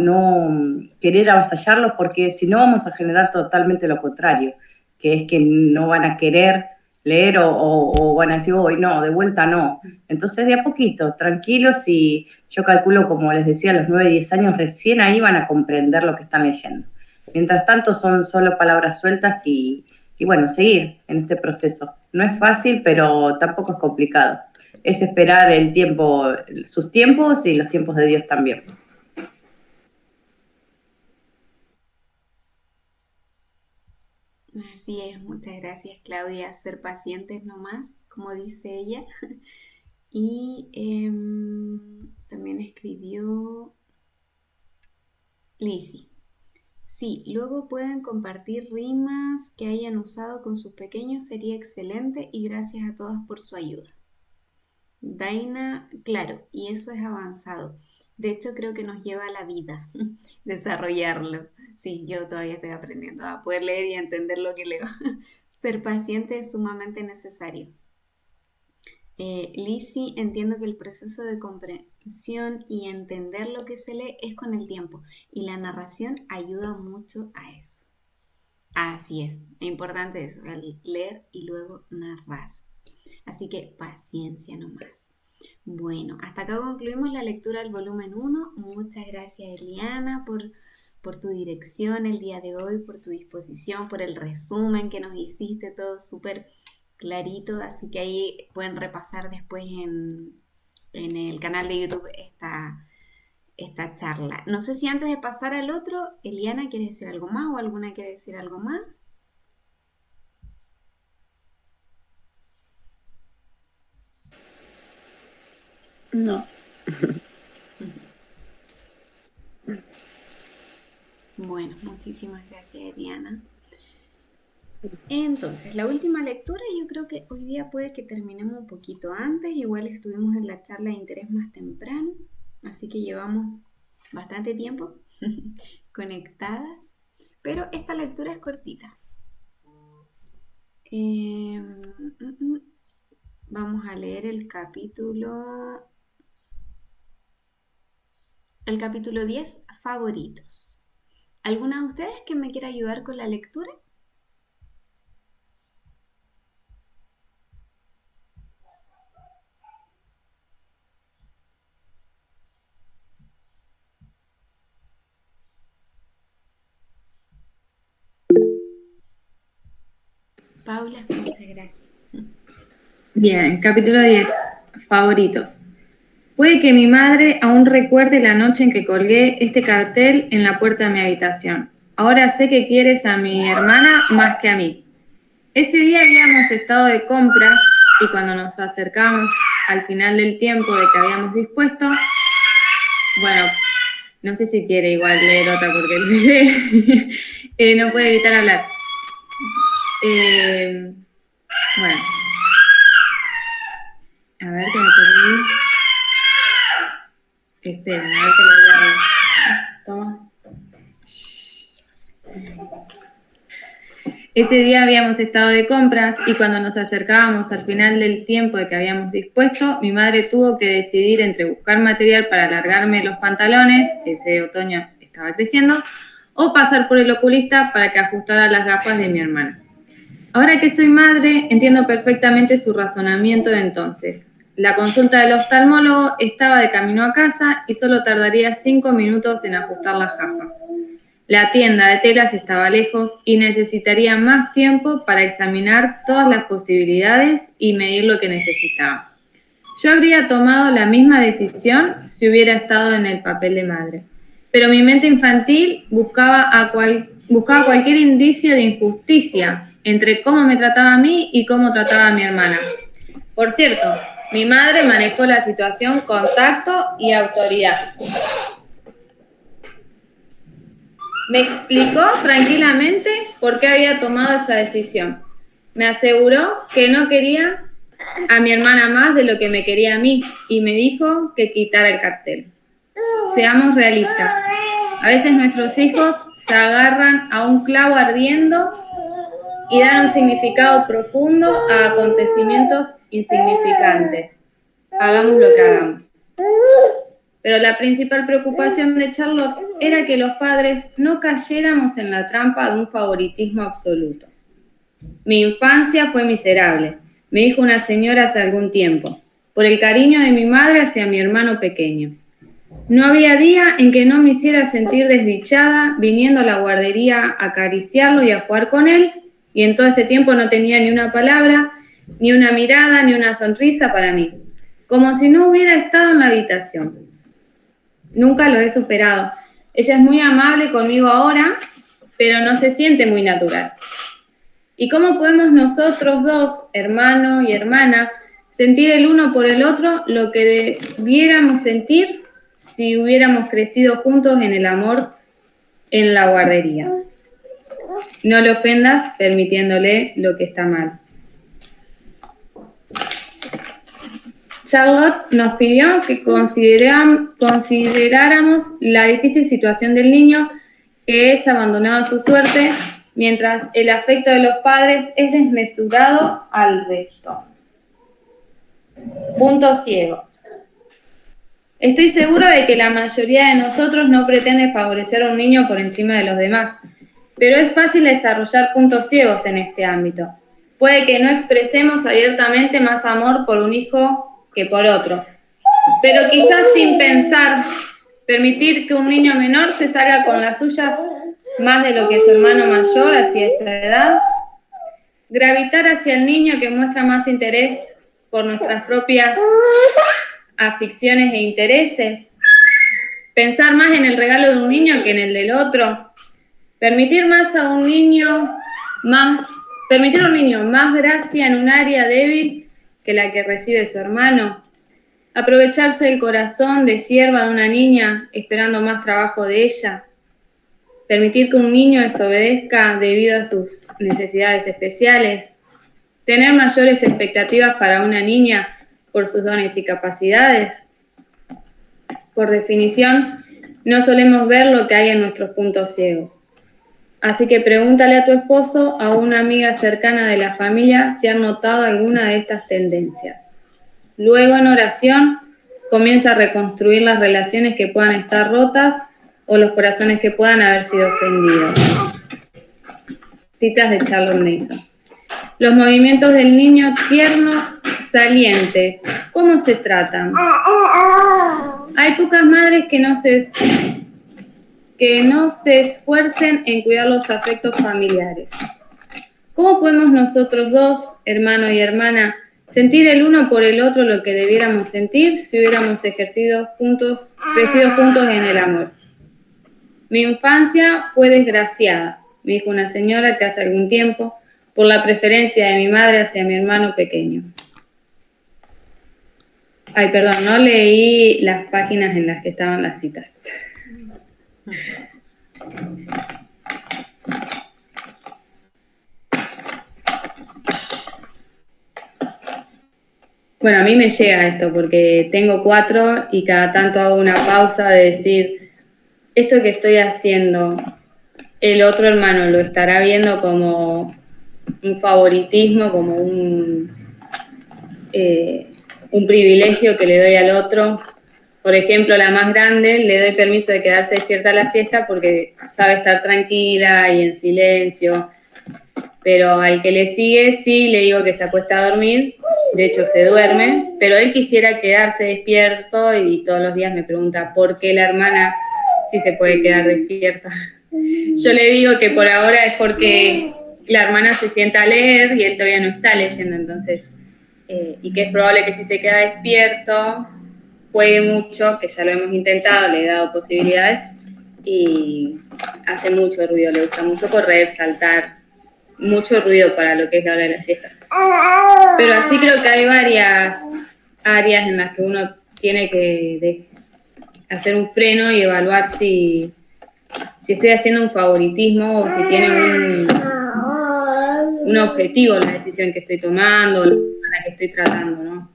querer avasallarlos, porque si no vamos a generar totalmente lo contrario, que es que no van a querer leer o van a decir, hoy no, de vuelta no. Entonces de a poquito, tranquilos, y yo calculo, como les decía, a los 9, 10 años recién ahí van a comprender lo que están leyendo. Mientras tanto son solo palabras sueltas y bueno, seguir en este proceso. No es fácil, pero tampoco es complicado. Es esperar el tiempo, sus tiempos y los tiempos de Dios también. Así es, muchas gracias Claudia, ser pacientes nomás, como dice ella. Y también escribió Lizzie. Sí, luego pueden compartir rimas que hayan usado con sus pequeños, sería excelente, y gracias a todas por su ayuda. Daina, claro, y eso es avanzado. De hecho, creo que nos lleva a la vida desarrollarlo. Sí, yo todavía estoy aprendiendo a poder leer y entender lo que leo. Ser paciente es sumamente necesario. Lizzie, entiendo que el proceso de comprensión y entender lo que se lee es con el tiempo, y la narración ayuda mucho a eso. Así es importante eso, leer y luego narrar. Así que paciencia nomás. Bueno, hasta acá concluimos la lectura del volumen 1. Muchas gracias, Eliana, por tu dirección el día de hoy, por tu disposición, por el resumen que nos hiciste, todo súper clarito. Así que ahí pueden repasar después en el canal de YouTube esta charla. No sé si antes de pasar al otro, Eliana, ¿quieres decir algo más o alguna quiere decir algo más? No. Bueno, muchísimas gracias, Eliana. Entonces, la última lectura, yo creo que hoy día puede que terminemos un poquito antes. Igual estuvimos en la charla de interés más temprano, así que llevamos bastante tiempo conectadas, pero esta lectura es cortita. Vamos a leer el capítulo 10, favoritos. ¿Alguna de ustedes que me quiera ayudar con la lectura? Paula, muchas gracias. Bien, capítulo 10, favoritos. Puede que mi madre aún recuerde la noche en que colgué este cartel en la puerta de mi habitación. Ahora sé que quieres a mi hermana más que a mí. Ese día habíamos estado de compras y cuando nos acercamos al final del tiempo de que habíamos dispuesto, bueno, no sé si quiere igual leer otra porque el bebé no puede evitar hablar. Bueno. A ver que me perdí. Espera, a ver que lo voy a ver. Toma. Ese día habíamos estado de compras y cuando nos acercábamos al final del tiempo de que habíamos dispuesto, mi madre tuvo que decidir entre buscar material para alargarme los pantalones, que ese otoño estaba creciendo, o pasar por el oculista para que ajustara las gafas de mi hermana. Ahora que soy madre, entiendo perfectamente su razonamiento de entonces. La consulta del oftalmólogo estaba de camino a casa y solo tardaría 5 minutos en ajustar las gafas. La tienda de telas estaba lejos y necesitaría más tiempo para examinar todas las posibilidades y medir lo que necesitaba. Yo habría tomado la misma decisión si hubiera estado en el papel de madre, pero mi mente infantil buscaba cualquier indicio de injusticia entre cómo me trataba a mí y cómo trataba a mi hermana. Por cierto, mi madre manejó la situación con tacto y autoridad. Me explicó tranquilamente por qué había tomado esa decisión. Me aseguró que no quería a mi hermana más de lo que me quería a mí y me dijo que quitara el cartel. Seamos realistas. A veces nuestros hijos se agarran a un clavo ardiendo y dan un significado profundo a acontecimientos insignificantes. Hagamos lo que hagamos. Pero la principal preocupación de Charlotte era que los padres no cayéramos en la trampa de un favoritismo absoluto. Mi infancia fue miserable, me dijo una señora hace algún tiempo, por el cariño de mi madre hacia mi hermano pequeño. No había día en que no me hiciera sentir desdichada viniendo a la guardería a acariciarlo y a jugar con él, y en todo ese tiempo no tenía ni una palabra, ni una mirada, ni una sonrisa para mí, como si no hubiera estado en la habitación. Nunca lo he superado. Ella es muy amable conmigo ahora, pero no se siente muy natural. ¿Y cómo podemos nosotros dos, hermano y hermana, sentir el uno por el otro lo que debiéramos sentir si hubiéramos crecido juntos en el amor en la guardería? No le ofendas permitiéndole lo que está mal. Charlotte nos pidió que consideráramos la difícil situación del niño que es abandonado a su suerte, mientras el afecto de los padres es desmesurado al resto. Puntos ciegos. Estoy seguro de que la mayoría de nosotros no pretende favorecer a un niño por encima de los demás, pero es fácil desarrollar puntos ciegos en este ámbito. Puede que no expresemos abiertamente más amor por un hijo que por otro, pero quizás sin pensar, permitir que un niño menor se salga con las suyas más de lo que su hermano mayor hacia esa edad, gravitar hacia el niño que muestra más interés por nuestras propias aficiones e intereses, pensar más en el regalo de un niño que en el del otro, permitir a un niño más gracia en un área débil que la que recibe su hermano, aprovecharse del corazón de sierva de una niña esperando más trabajo de ella, permitir que un niño desobedezca debido a sus necesidades especiales, tener mayores expectativas para una niña por sus dones y capacidades. Por definición, no solemos ver lo que hay en nuestros puntos ciegos. Así que pregúntale a tu esposo, a una amiga cercana de la familia, si han notado alguna de estas tendencias. Luego, en oración, comienza a reconstruir las relaciones que puedan estar rotas o los corazones que puedan haber sido ofendidos. Citas de Charlotte Mason. Los movimientos del niño tierno saliente. ¿Cómo se tratan? Hay pocas madres que no se esfuercen en cuidar los afectos familiares. ¿Cómo podemos nosotros dos, hermano y hermana, sentir el uno por el otro lo que debiéramos sentir si hubiéramos crecido juntos en el amor? Mi infancia fue desgraciada, me dijo una señora que hace algún tiempo, por la preferencia de mi madre hacia mi hermano pequeño. Ay, perdón, no leí las páginas en las que estaban las citas. Bueno, a mí me llega esto porque tengo 4 y cada tanto hago una pausa de decir, esto que estoy haciendo, el otro hermano lo estará viendo como un favoritismo, como un privilegio que le doy al otro. Por ejemplo, la más grande, le doy permiso de quedarse despierta a la siesta porque sabe estar tranquila y en silencio. Pero al que le sigue, sí, le digo que se acuesta a dormir, de hecho se duerme, pero él quisiera quedarse despierto y todos los días me pregunta por qué la hermana sí se puede quedar despierta. Yo le digo que por ahora es porque la hermana se sienta a leer y él todavía no está leyendo, entonces, y que es probable que si se queda despierto, juegue mucho, que ya lo hemos intentado, le he dado posibilidades, y hace mucho ruido, le gusta mucho correr, saltar, mucho ruido para lo que es la hora de la siesta. Pero así creo que hay varias áreas en las que uno tiene que hacer un freno y evaluar si estoy haciendo un favoritismo o si tiene un objetivo la decisión que estoy tomando, la que estoy tratando, ¿no?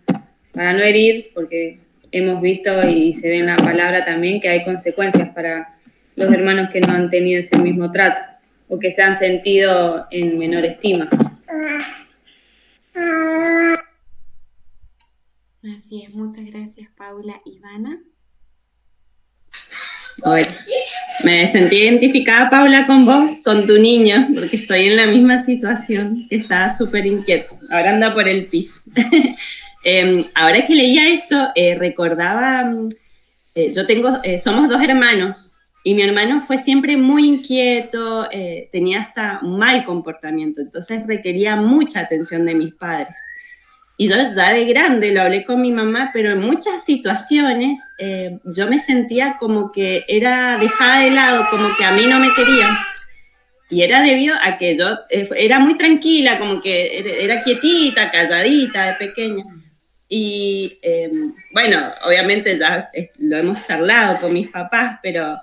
Para no herir, porque hemos visto y se ve en la palabra también que hay consecuencias para los hermanos que no han tenido ese mismo trato o que se han sentido en menor estima. Así es, muchas gracias, Paula. Ivana. Hola. Me sentí identificada, Paula, con vos, con tu niño, porque estoy en la misma situación, que está súper inquieto. Ahora anda por el piso. Ahora que leía esto, recordaba, somos 2 hermanos, y mi hermano fue siempre muy inquieto, tenía hasta un mal comportamiento, entonces requería mucha atención de mis padres. Y yo ya de grande lo hablé con mi mamá, pero en muchas situaciones yo me sentía como que era dejada de lado, como que a mí no me querían. Y era debido a que yo era muy tranquila, como que era quietita, calladita de pequeña. Y bueno, obviamente ya lo hemos charlado con mis papás, pero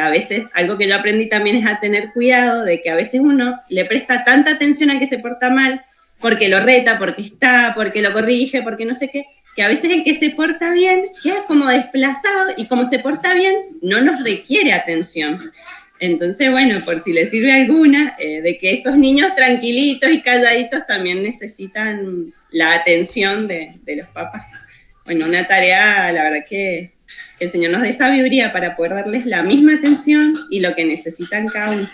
a veces algo que yo aprendí también es a tener cuidado de que a veces uno le presta tanta atención al que se porta mal, porque lo reta, porque lo corrige, porque no sé qué, que a veces el que se porta bien queda como desplazado y como se porta bien no nos requiere atención. Entonces, bueno, por si les sirve alguna, de que esos niños tranquilitos y calladitos también necesitan la atención de los papás. Bueno, una tarea, la verdad que el Señor nos dé sabiduría para poder darles la misma atención y lo que necesitan cada uno.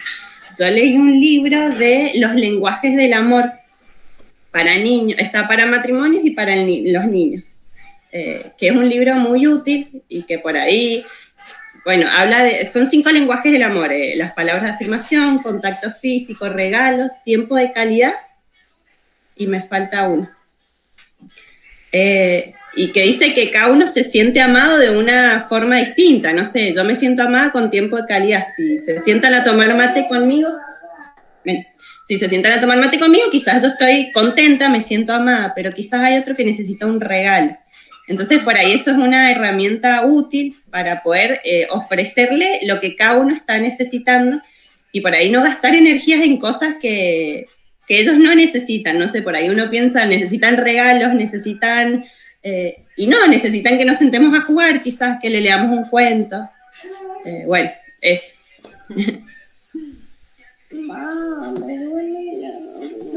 Yo leí un libro de los lenguajes del amor para niños, está para matrimonios y para los niños, que es un libro muy útil y que por ahí, bueno, son 5 lenguajes del amor, las palabras de afirmación, contacto físico, regalos, tiempo de calidad, y me falta uno. Y que dice que cada uno se siente amado de una forma distinta, no sé, yo me siento amada con tiempo de calidad, si se sientan a tomar mate conmigo, quizás yo estoy contenta, me siento amada, pero quizás hay otro que necesita un regalo. Entonces, por ahí eso es una herramienta útil para poder ofrecerle lo que cada uno está necesitando y por ahí no gastar energías en cosas que ellos no necesitan. No sé, por ahí uno piensa, necesitan regalos, necesitan que nos sentemos a jugar, quizás que le leamos un cuento. Bueno, eso.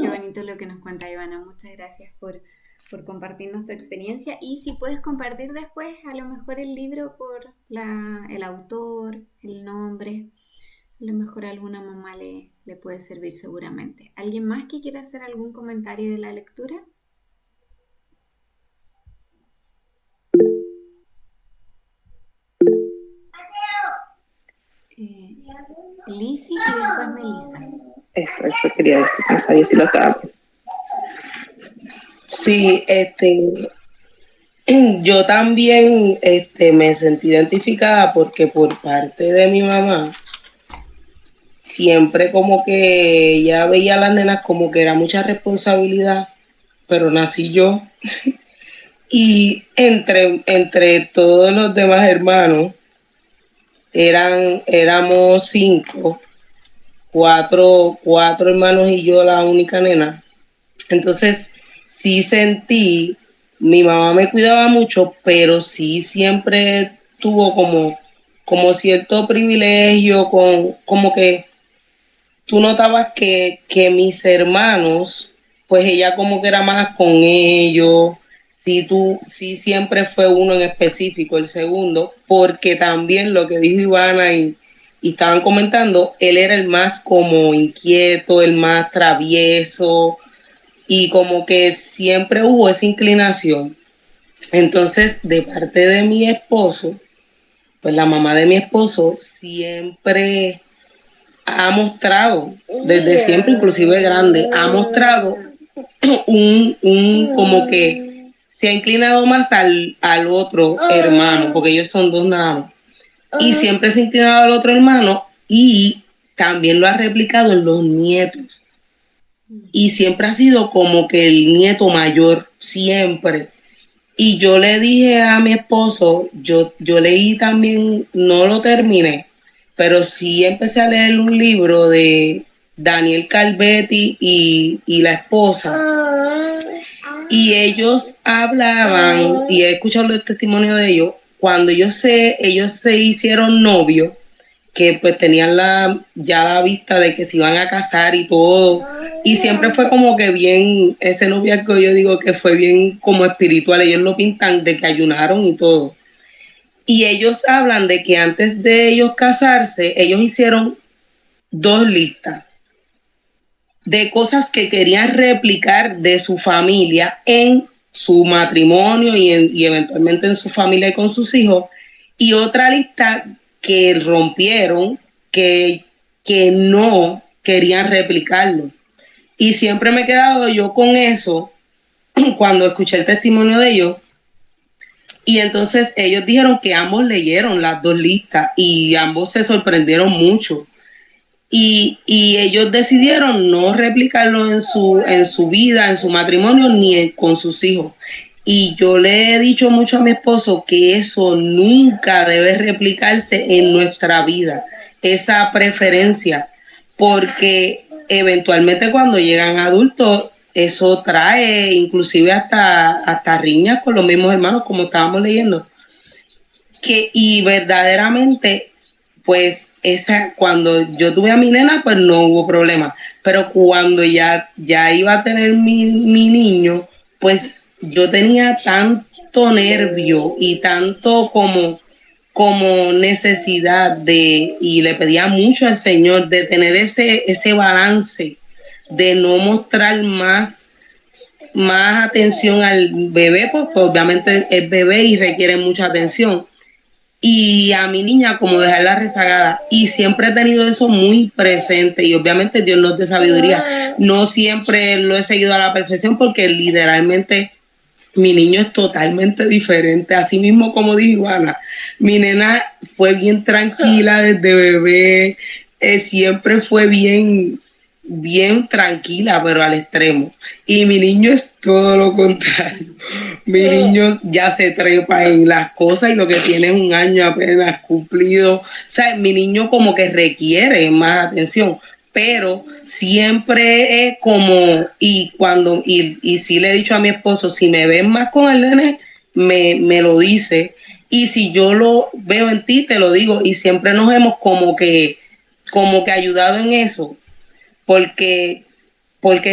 Qué bonito lo que nos cuenta Ivana. Muchas gracias por compartirnos tu experiencia. Y si puedes compartir después, a lo mejor el libro por el autor, el nombre, a lo mejor a alguna mamá le puede servir seguramente. ¿Alguien más que quiera hacer algún comentario de la lectura? Lizzy y después Melissa. Eso quería decir, no sabía si lo estaba. Sí, yo también me sentí identificada porque por parte de mi mamá, siempre como que ella veía a las nenas como que era mucha responsabilidad, pero nací yo. Y entre todos los demás hermanos, éramos 5, 4 hermanos y yo la única nena. Entonces, sí sentí, mi mamá me cuidaba mucho, pero sí siempre tuvo como cierto privilegio, como que tú notabas que mis hermanos, pues ella como que era más con ellos. Sí siempre fue uno en específico, el segundo, porque también lo que dijo Ivana y estaban comentando, él era el más como inquieto, el más travieso, y como que siempre hubo esa inclinación. Entonces, de parte de mi esposo, pues la mamá de mi esposo siempre ha mostrado, desde siempre, inclusive grande, ha mostrado como que se ha inclinado más al otro hermano, porque ellos son 2 nada más. Y siempre se ha inclinado al otro hermano y también lo ha replicado en los nietos. Y siempre ha sido como que el nieto mayor, siempre. Y yo le dije a mi esposo, yo leí también, no lo terminé, pero sí empecé a leer un libro de Daniel Calvetti y la esposa. Y ellos hablaban, y he escuchado el testimonio de ellos, cuando ellos se hicieron novios, que pues tenían ya la vista de que se iban a casar y todo. Y siempre fue como que bien, ese noviazgo yo digo que fue bien como espiritual. Ellos lo pintan de que ayunaron y todo. Y ellos hablan de que antes de ellos casarse, ellos hicieron 2 listas de cosas que querían replicar de su familia en su matrimonio y eventualmente en su familia y con sus hijos. Y otra lista que rompieron, que no querían replicarlo. Y siempre me he quedado yo con eso cuando escuché el testimonio de ellos. Y entonces ellos dijeron que ambos leyeron las 2 listas y ambos se sorprendieron mucho. Y ellos decidieron no replicarlo en su vida, en su matrimonio, ni con sus hijos. Y yo le he dicho mucho a mi esposo que eso nunca debe replicarse en nuestra vida, esa preferencia, porque eventualmente cuando llegan adultos, eso trae inclusive hasta riñas con los mismos hermanos, como estábamos leyendo. Y verdaderamente, pues cuando yo tuve a mi nena, pues no hubo problema. Pero cuando ya iba a tener mi niño, pues yo tenía tanto nervio y tanto como necesidad y le pedía mucho al Señor de tener ese balance, de no mostrar más atención al bebé, porque obviamente es bebé y requiere mucha atención. Y a mi niña como dejarla rezagada, y siempre he tenido eso muy presente, y obviamente Dios nos dé sabiduría. No siempre lo he seguido a la perfección porque literalmente mi niño es totalmente diferente, así mismo como dijo Ivana. Mi nena fue bien tranquila desde bebé, siempre fue bien tranquila, pero al extremo. Y mi niño es todo lo contrario. Mi niño ya se trepa en las cosas y lo que tiene es 1 año apenas cumplido. O sea, mi niño como que requiere más atención, pero siempre es como, y sí le he dicho a mi esposo, si me ves más con el nene, me lo dice. Y si yo lo veo en ti, te lo digo. Y siempre nos hemos como que ayudado en eso. porque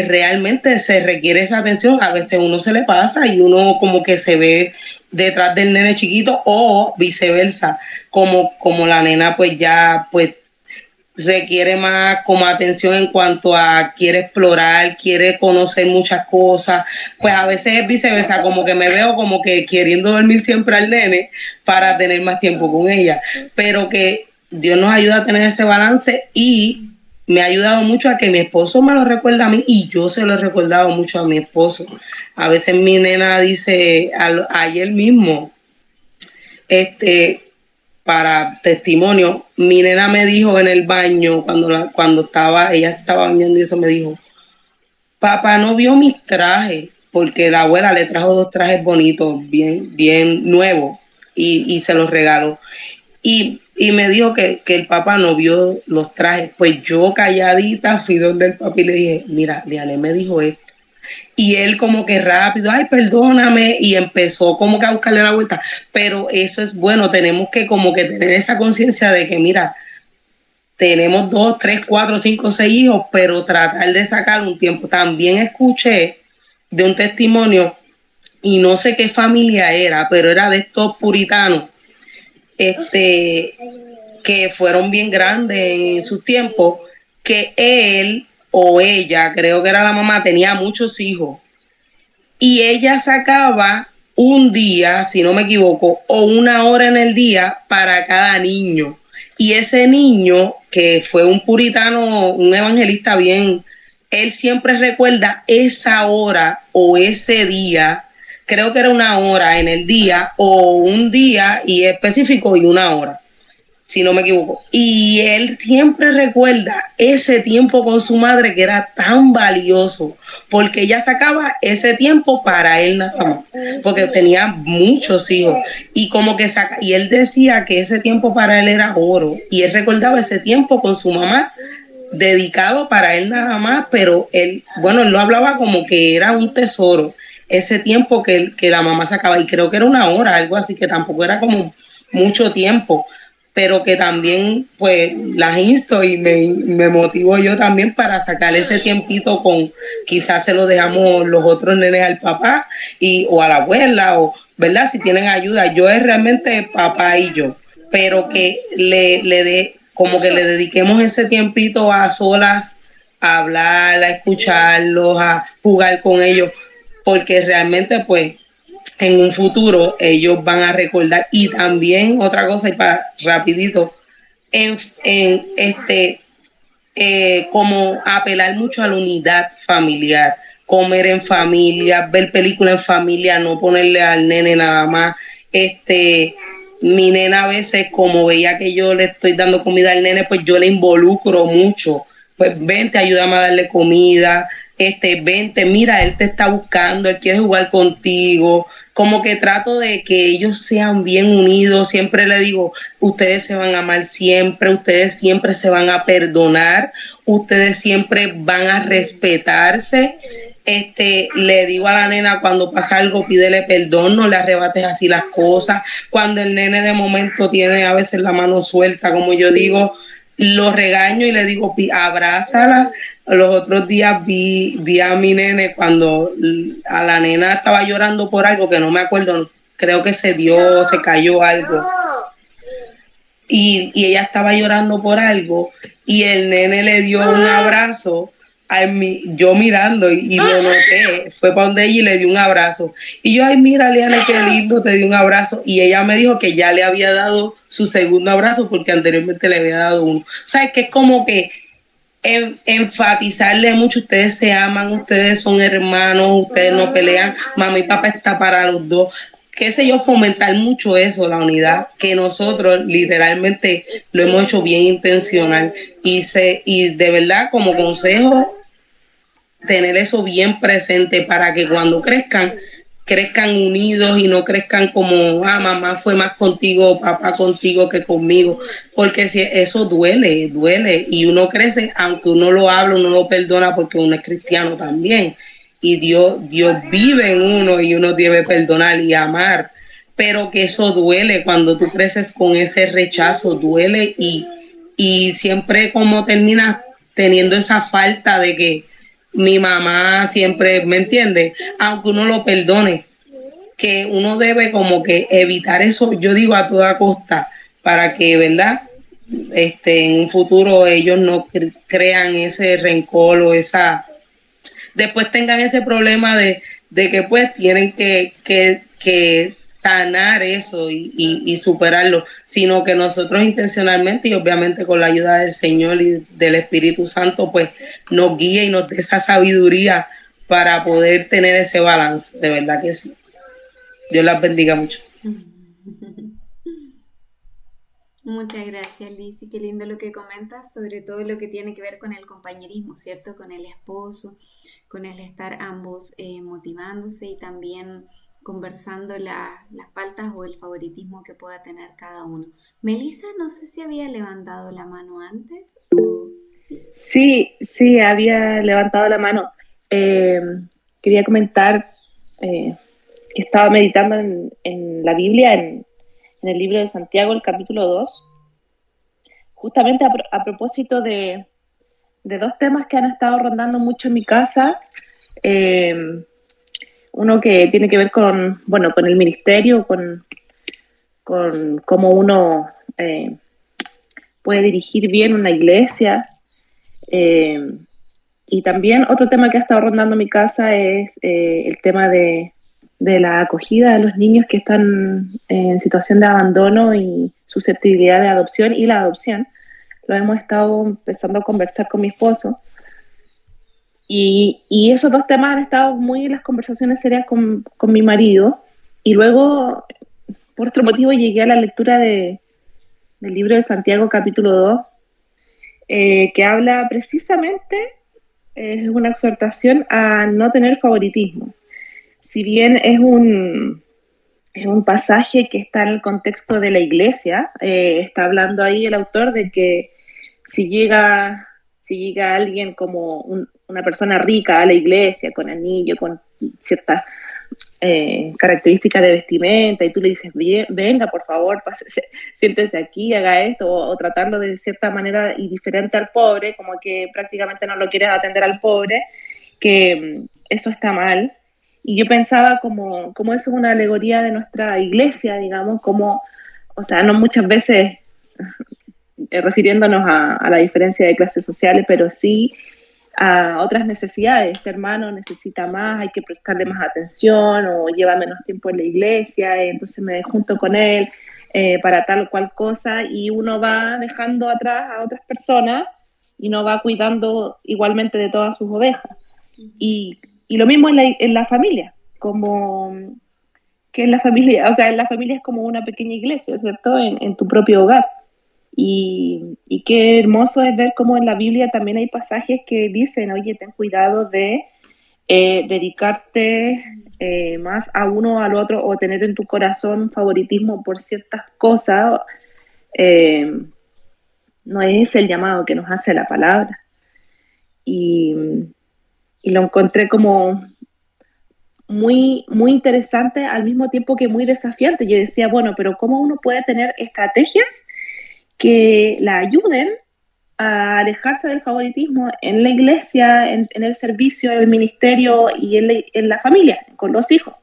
realmente se requiere esa atención. A veces uno se le pasa y uno como que se ve detrás del nene chiquito o viceversa, como la nena pues ya pues requiere más como atención en cuanto a quiere explorar, quiere conocer muchas cosas, pues a veces es viceversa, como que me veo como que queriendo dormir siempre al nene para tener más tiempo con ella, pero que Dios nos ayuda a tener ese balance y me ha ayudado mucho a que mi esposo me lo recuerde a mí y yo se lo he recordado mucho a mi esposo. A veces mi nena dice, ayer mismo, para testimonio, mi nena me dijo en el baño, cuando ella se estaba bañando y eso, me dijo, papá no vio mis trajes, porque la abuela le trajo 2 trajes bonitos, bien nuevos, y se los regaló. Y me dijo que el papá no vio los trajes. Pues yo calladita fui donde el papá y le dije, mira, Liané me dijo esto. Y él como que rápido, ay, perdóname, y empezó como que a buscarle la vuelta. Pero eso es bueno, tenemos que como que tener esa conciencia de que, mira, tenemos 2, 3, 4, 5, 6 hijos, pero tratar de sacar un tiempo. También escuché de un testimonio, y no sé qué familia era, pero era de estos puritanos, que fueron bien grandes en sus tiempos, que él o ella, creo que era la mamá, tenía muchos hijos y ella sacaba un día, si no me equivoco, o 1 hora en el día para cada niño. Y ese niño, que fue un puritano, un evangelista bien, él siempre recuerda esa hora o ese día, creo que era 1 hora en el día o un día y específico y 1 hora, si no me equivoco. Y él siempre recuerda ese tiempo con su madre que era tan valioso, porque ella sacaba ese tiempo para él nada más, porque tenía muchos hijos. Y como que y él decía que ese tiempo para él era oro, y él recordaba ese tiempo con su mamá dedicado para él nada más, pero él lo hablaba como que era un tesoro, ese tiempo que la mamá sacaba, y creo que era 1 hora, algo así, que tampoco era como mucho tiempo, pero que también pues las insto y me motivo yo también para sacar ese tiempito quizás se lo dejamos los otros nenes al papá o a la abuela, o verdad, si tienen ayuda. Yo es realmente papá y yo, pero que como que le dediquemos ese tiempito a solas, a hablar, a escucharlos, a jugar con ellos, porque realmente pues en un futuro ellos van a recordar. Y también otra cosa, y para rapidito, como apelar mucho a la unidad familiar, comer en familia, ver películas en familia, no ponerle al nene nada más. Mi nena a veces, como veía que yo le estoy dando comida al nene, pues yo le involucro mucho. Pues vente, ayúdame a darle comida, vente, mira, él te está buscando, él quiere jugar contigo. Como que trato de que ellos sean bien unidos. Siempre le digo, ustedes se van a amar siempre, ustedes siempre se van a perdonar, ustedes siempre van a respetarse. Le digo a la nena, cuando pasa algo, pídele perdón, no le arrebates así las cosas. Cuando el nene de momento tiene a veces la mano suelta, como yo digo, lo regaño y le digo, abrázala. Los otros días vi a mi nene cuando a la nena estaba llorando por algo que no me acuerdo, creo que se cayó algo. Y ella estaba llorando por algo y el nene le dio un abrazo yo mirando y lo noté, fue para donde ella y le dio un abrazo. Y yo, ay, mira, Liana, qué lindo, te dio un abrazo. Y ella me dijo que ya le había dado su segundo abrazo porque anteriormente le había dado uno. O sea, es que es como que enfatizarle mucho, ustedes se aman, ustedes son hermanos, ustedes no pelean, mamá y papá está para los dos. Qué sé yo, fomentar mucho eso, la unidad, que nosotros literalmente lo hemos hecho bien intencional. Y de verdad, como consejo, tener eso bien presente para que cuando crezcan unidos y no crezcan como, mamá fue más contigo, papá contigo que conmigo, porque si eso duele, y uno crece, aunque uno lo habla, uno lo perdona porque uno es cristiano también, y Dios vive en uno y uno debe perdonar y amar, pero que eso duele cuando tú creces con ese rechazo, duele y siempre como terminas teniendo esa falta de que mi mamá siempre, ¿me entiende? Aunque uno lo perdone, que uno debe como que evitar eso, yo digo a toda costa, para que, ¿verdad? En un futuro ellos no crean ese rencor o después tengan ese problema de que pues tienen que sanar eso y superarlo, sino que nosotros intencionalmente y obviamente con la ayuda del Señor y del Espíritu Santo pues nos guíe y nos dé esa sabiduría para poder tener ese balance, de verdad que sí. Dios las bendiga mucho. Muchas gracias, Liz, y qué lindo lo que comentas, sobre todo lo que tiene que ver con el compañerismo, ¿cierto? Con el esposo, con el estar ambos motivándose y también conversando las faltas o el favoritismo que pueda tener cada uno. Melissa, no sé si había levantado la mano antes o... Sí, había levantado la mano. Quería comentar que estaba meditando en la Biblia, en el libro de Santiago, el capítulo 2, justamente a propósito de dos temas que han estado rondando mucho en mi casa. Uno que tiene que ver con el ministerio, con cómo uno puede dirigir bien una iglesia. Y también otro tema que ha estado rondando en mi casa es el tema de la acogida de los niños que están en situación de abandono y susceptibilidad de adopción y la adopción. Lo hemos estado empezando a conversar con mi esposo. Y esos dos temas han estado muy en las conversaciones serias con mi marido. Y luego, por otro motivo, llegué a la lectura del libro de Santiago, capítulo 2, que habla precisamente, es una exhortación a no tener favoritismo. Si bien es un pasaje que está en el contexto de la iglesia, está hablando ahí el autor de que si llega alguien como una persona rica a la iglesia, con anillo, con ciertas características de vestimenta, y tú le dices, venga, por favor, siéntese aquí, haga esto, o tratarlo de cierta manera y diferente al pobre, como que prácticamente no lo quieres atender al pobre, que eso está mal. Y yo pensaba como eso es una alegoría de nuestra iglesia, digamos, como, o sea, no muchas veces refiriéndonos a la diferencia de clases sociales, pero sí a otras necesidades. Este hermano necesita más, hay que prestarle más atención, o lleva menos tiempo en la iglesia, entonces me junto con él para tal o cual cosa, y uno va dejando atrás a otras personas y no va cuidando igualmente de todas sus ovejas. Y lo mismo en la familia, como que en la familia, o sea, en la familia es como una pequeña iglesia, ¿cierto? En tu propio hogar. Y qué hermoso es ver cómo en la Biblia también hay pasajes que dicen, oye, ten cuidado de dedicarte más a uno o al otro, o tener en tu corazón favoritismo por ciertas cosas. No es el llamado que nos hace la palabra. Y lo encontré como muy, muy interesante, al mismo tiempo que muy desafiante. Yo decía, bueno, pero ¿cómo uno puede tener estrategias que la ayuden a alejarse del favoritismo en la iglesia, en el servicio, en el ministerio y en la familia, con los hijos?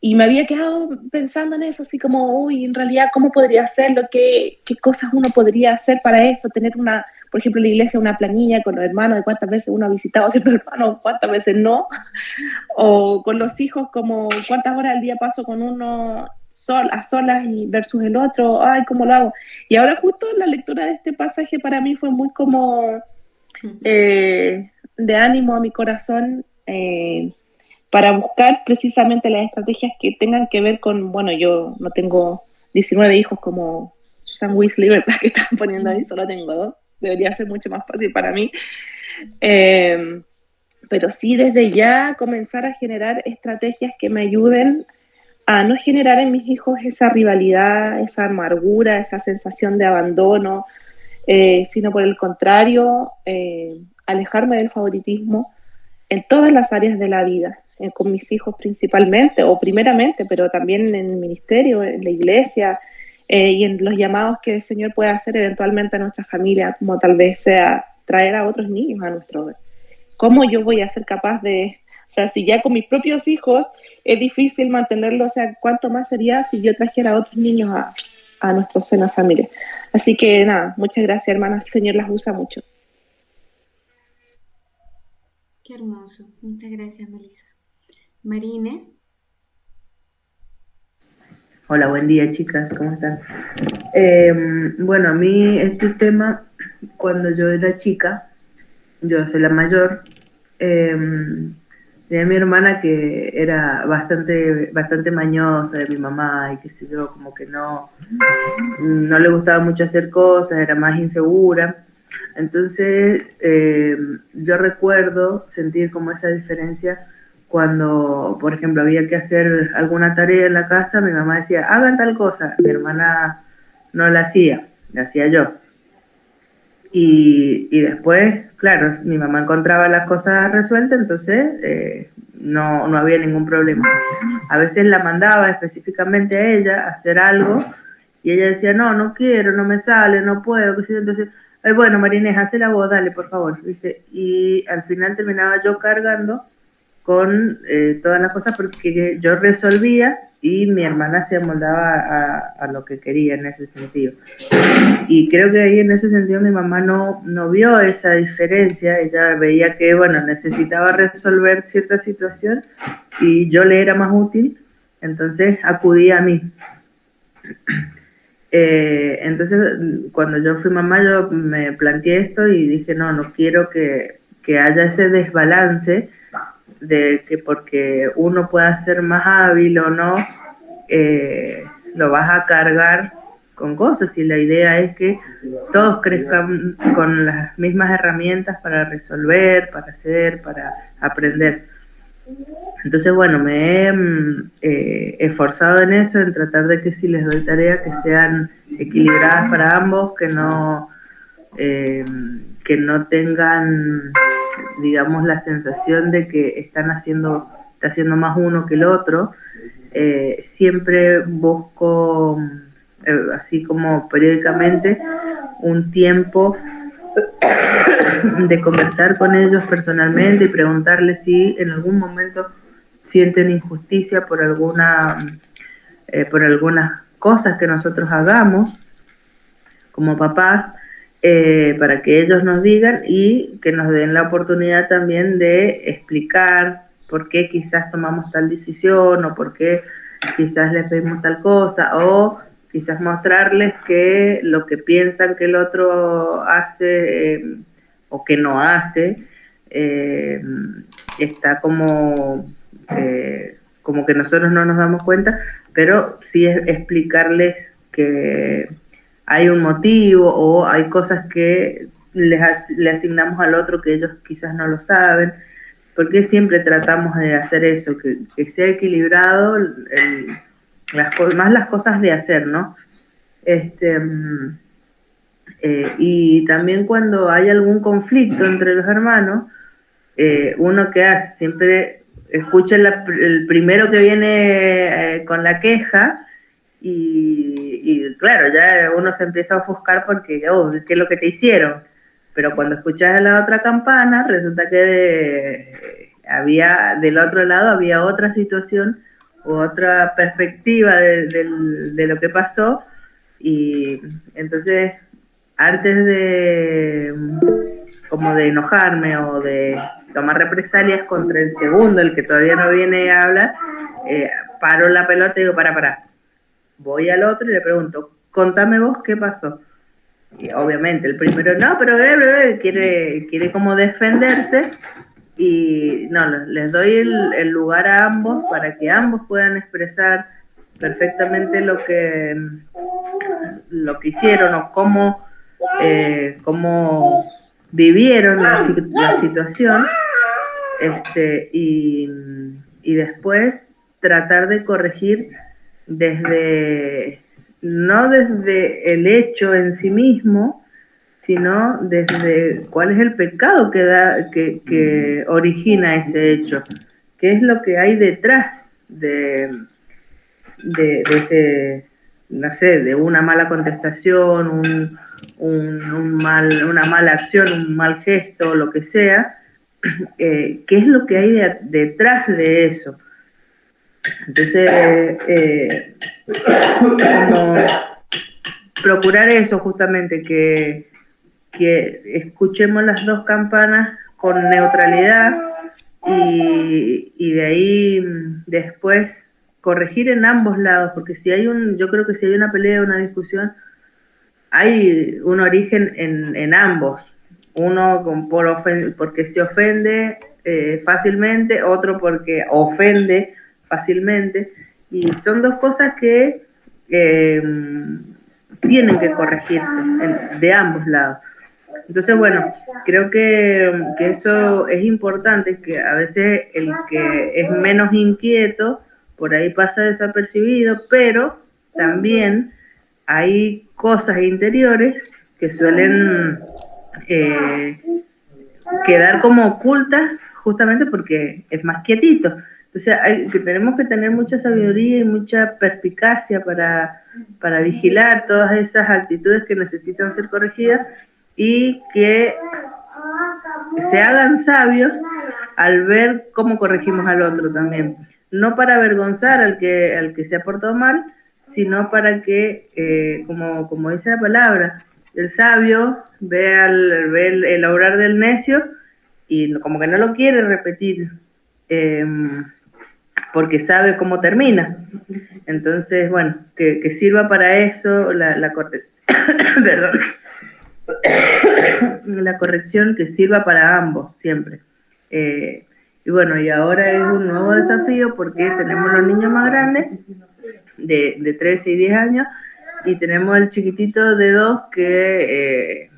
Y me había quedado pensando en eso, así como, uy, en realidad, ¿cómo podría hacerlo? ¿Qué cosas uno podría hacer para eso? Tener por ejemplo, en la iglesia una planilla con los hermanos de cuántas veces uno ha visitado a ciertos hermanos, cuántas veces no. O con los hijos, como cuántas horas al día paso con uno a solas y versus el otro. Ay, ¿cómo lo hago? Y ahora justo la lectura de este pasaje para mí fue muy como de ánimo a mi corazón, para buscar precisamente las estrategias que tengan que ver con, bueno, yo no tengo 19 hijos como Susan Weasley, ¿verdad? Que están poniendo ahí, solo tengo 2, debería ser mucho más fácil para mí, pero sí desde ya comenzar a generar estrategias que me ayuden a no generar en mis hijos esa rivalidad, esa amargura, esa sensación de abandono, sino por el contrario, alejarme del favoritismo en todas las áreas de la vida, con mis hijos principalmente, o primeramente, pero también en el ministerio, en la iglesia, y en los llamados que el Señor puede hacer eventualmente a nuestra familia, como tal vez sea traer a otros niños a nuestro hogar. ¿Cómo yo voy a ser capaz de, o sea, si ya con mis propios hijos es difícil mantenerlo, o sea, cuánto más sería si yo trajera a otros niños a nuestro seno familia? Así que nada, muchas gracias, hermanas, el Señor las usa mucho. Qué hermoso. Muchas gracias, Melissa. María Inés. Hola, buen día, chicas, ¿cómo están? Bueno, a mí este tema, cuando yo era chica, yo soy la mayor, tenía mi hermana que era bastante mañosa de mi mamá y qué sé yo, como que no le gustaba mucho hacer cosas, era más insegura. Entonces, yo recuerdo sentir como esa diferencia cuando, por ejemplo, había que hacer alguna tarea en la casa, mi mamá decía, hagan tal cosa, mi hermana no la hacía yo. Y después, claro, mi mamá encontraba las cosas resueltas, entonces no había ningún problema. A veces la mandaba específicamente a ella a hacer algo y ella decía, no quiero, no me sale, no puedo, qué sé yo. Entonces, bueno, María Inés, hazla vos, dale, por favor, ¿viste? Y al final terminaba yo cargando con todas las cosas porque yo resolvía y mi hermana se amoldaba a lo que quería en ese sentido. Y creo que ahí en ese sentido mi mamá no vio esa diferencia, ella veía que, bueno, necesitaba resolver cierta situación y yo le era más útil, entonces acudía a mí. Entonces, cuando yo fui mamá, yo me planteé esto y dije, no quiero que haya ese desbalance de que porque uno pueda ser más hábil o no, lo vas a cargar con cosas, y la idea es que todos crezcan con las mismas herramientas para resolver, para hacer, para aprender. Entonces, bueno, me he esforzado en eso, en tratar de que si les doy tarea, que sean equilibradas para ambos, que no tengan, digamos, la sensación de que está haciendo más uno que el otro. Siempre busco, así como periódicamente, un tiempo de conversar con ellos personalmente y preguntarles si en algún momento sienten injusticia por algunas cosas que nosotros hagamos como papás, para que ellos nos digan y que nos den la oportunidad también de explicar por qué quizás tomamos tal decisión o por qué quizás les pedimos tal cosa, o quizás mostrarles que lo que piensan que el otro hace o que no hace está como que nosotros no nos damos cuenta, pero sí es explicarles que hay un motivo o hay cosas que le asignamos al otro que ellos quizás no lo saben, porque siempre tratamos de hacer eso, que sea equilibrado, más las cosas de hacer, ¿no? Y también cuando hay algún conflicto entre los hermanos, uno que hace, siempre escucha el primero que viene con la queja, y claro, ya uno se empieza a ofuscar porque, ¿qué es lo que te hicieron? Pero cuando escuchas la otra campana, resulta que del otro lado había otra situación u otra perspectiva de lo que pasó, y entonces antes de enojarme o de tomar represalias contra el segundo, el que todavía no viene a hablar, paro la pelota y digo, para. Voy al otro y le pregunto, contame vos qué pasó. Y obviamente el primero, no, pero quiere como defenderse, y no, les doy el lugar a ambos para que ambos puedan expresar perfectamente lo que hicieron o cómo vivieron la situación, y después tratar de corregir no desde el hecho en sí mismo, sino desde cuál es el pecado que origina ese hecho, qué es lo que hay detrás de ese, no sé, de una mala contestación, una mala acción, un mal gesto, lo que sea, qué es lo que hay detrás de eso. Entonces, como procurar eso justamente, que escuchemos las dos campanas con neutralidad y de ahí después corregir en ambos lados, porque yo creo que si hay una pelea, una discusión, hay un origen en ambos. Uno porque se ofende fácilmente, otro porque ofende fácilmente, y son dos cosas que tienen que corregirse de ambos lados. Entonces, bueno, creo que eso es importante, que a veces el que es menos inquieto por ahí pasa desapercibido, pero también hay cosas interiores que suelen quedar como ocultas justamente porque es más quietito. Entonces tenemos que tener mucha sabiduría y mucha perspicacia para vigilar todas esas actitudes que necesitan ser corregidas y que se hagan sabios al ver cómo corregimos al otro también. No para avergonzar al que se ha portado mal, sino para que, como dice la palabra, el sabio ve el obrar del necio y como que no lo quiere repetir, porque sabe cómo termina. Entonces, bueno, que sirva para eso la perdón. La corrección, que sirva para ambos siempre. Y bueno, y ahora es un nuevo desafío porque tenemos los niños más grandes de 13 y 10 años y tenemos el chiquitito de 2 que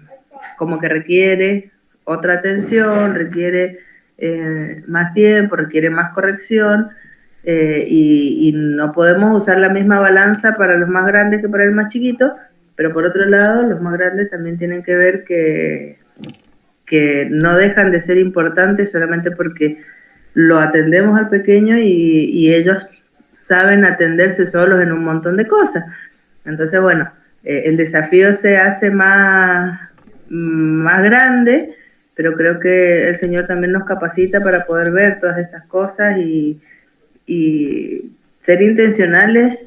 como que requiere otra atención, requiere más tiempo, requiere más corrección, y no podemos usar la misma balanza para los más grandes que para el más chiquito, pero por otro lado los más grandes también tienen que ver que no dejan de ser importantes solamente porque lo atendemos al pequeño y ellos saben atenderse solos en un montón de cosas. Entonces, bueno, el desafío se hace más grande, pero creo que el Señor también nos capacita para poder ver todas esas cosas y ser intencionales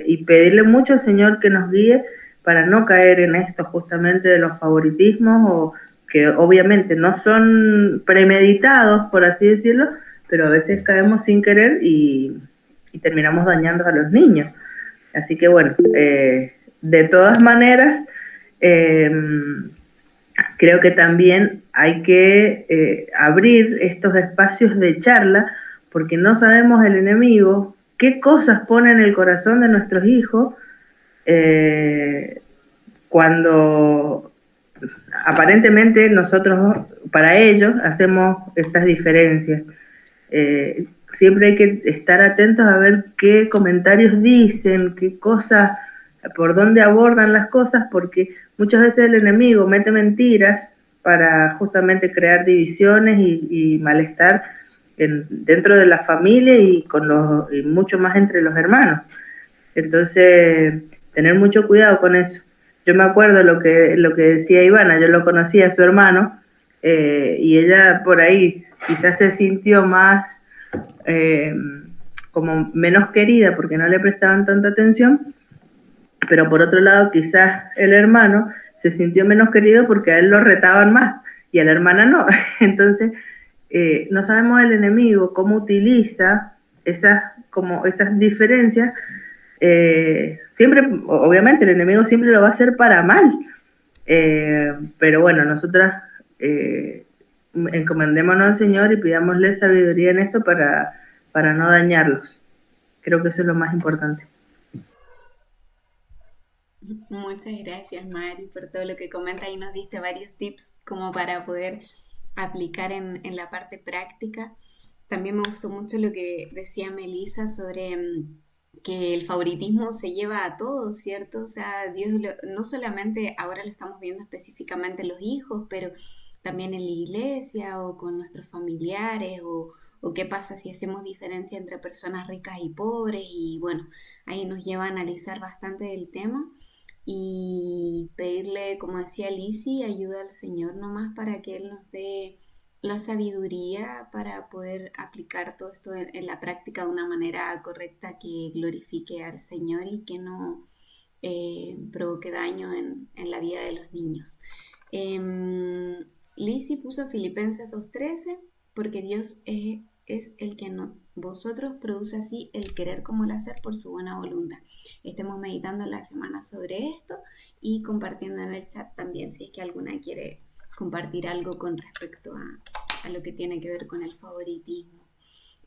y pedirle mucho al Señor que nos guíe para no caer en esto justamente de los favoritismos, o que obviamente no son premeditados, por así decirlo, pero a veces caemos sin querer y terminamos dañando a los niños. Así que bueno, de todas maneras, creo que también hay que abrir estos espacios de charla, porque no sabemos el enemigo qué cosas pone en el corazón de nuestros hijos cuando aparentemente nosotros, para ellos, hacemos estas diferencias. Siempre hay que estar atentos a ver qué comentarios dicen, qué cosas, por dónde abordan las cosas, porque muchas veces el enemigo mete mentiras para justamente crear divisiones y malestar dentro de la familia y mucho más entre los hermanos. Entonces, tener mucho cuidado con eso. Yo me acuerdo lo que decía Ivana, yo lo conocía a su hermano, y ella por ahí quizás se sintió más como menos querida porque no le prestaban tanta atención, pero por otro lado quizás el hermano se sintió menos querido porque a él lo retaban más y a la hermana no. Entonces no sabemos el enemigo cómo utiliza esas diferencias. Siempre, obviamente el enemigo siempre lo va a hacer para mal, pero bueno, nosotras encomendémonos al Señor y pidámosle sabiduría en esto para no dañarlos. Creo que eso es lo más importante. Muchas gracias, Mari, por todo lo que comenta, y nos diste varios tips como para poder aplicar en la parte práctica. También me gustó mucho lo que decía Melissa sobre que el favoritismo se lleva a todos, ¿cierto? O sea, Dios no solamente ahora lo estamos viendo específicamente en los hijos, pero también en la iglesia o con nuestros familiares, o qué pasa si hacemos diferencia entre personas ricas y pobres, y bueno, ahí nos lleva a analizar bastante el tema. y pedirle, como decía Lizzy, ayuda al Señor nomás para que Él nos dé la sabiduría para poder aplicar todo esto en la práctica de una manera correcta que glorifique al Señor y que no provoque daño en la vida de los niños. Lizzy puso Filipenses 2:13, porque Dios es el que vosotros produce así el querer como el hacer por su buena voluntad. Estemos meditando la semana sobre esto y compartiendo en el chat también si es que alguna quiere compartir algo con respecto a lo que tiene que ver con el favoritismo.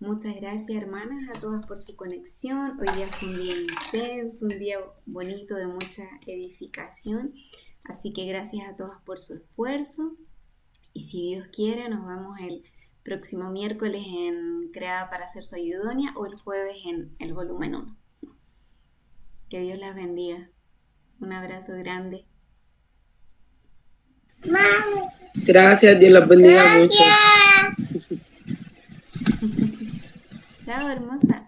Muchas gracias, hermanas, a todas por su conexión. Hoy día fue un día intenso, un día bonito de mucha edificación. Así que gracias a todas por su esfuerzo. Y si Dios quiere, nos vemos el próximo miércoles en Creada para Ser Su Ayudonia o el jueves en el volumen 1. Que Dios las bendiga. Un abrazo grande. Gracias, Dios las bendiga mucho. Chao, hermosa.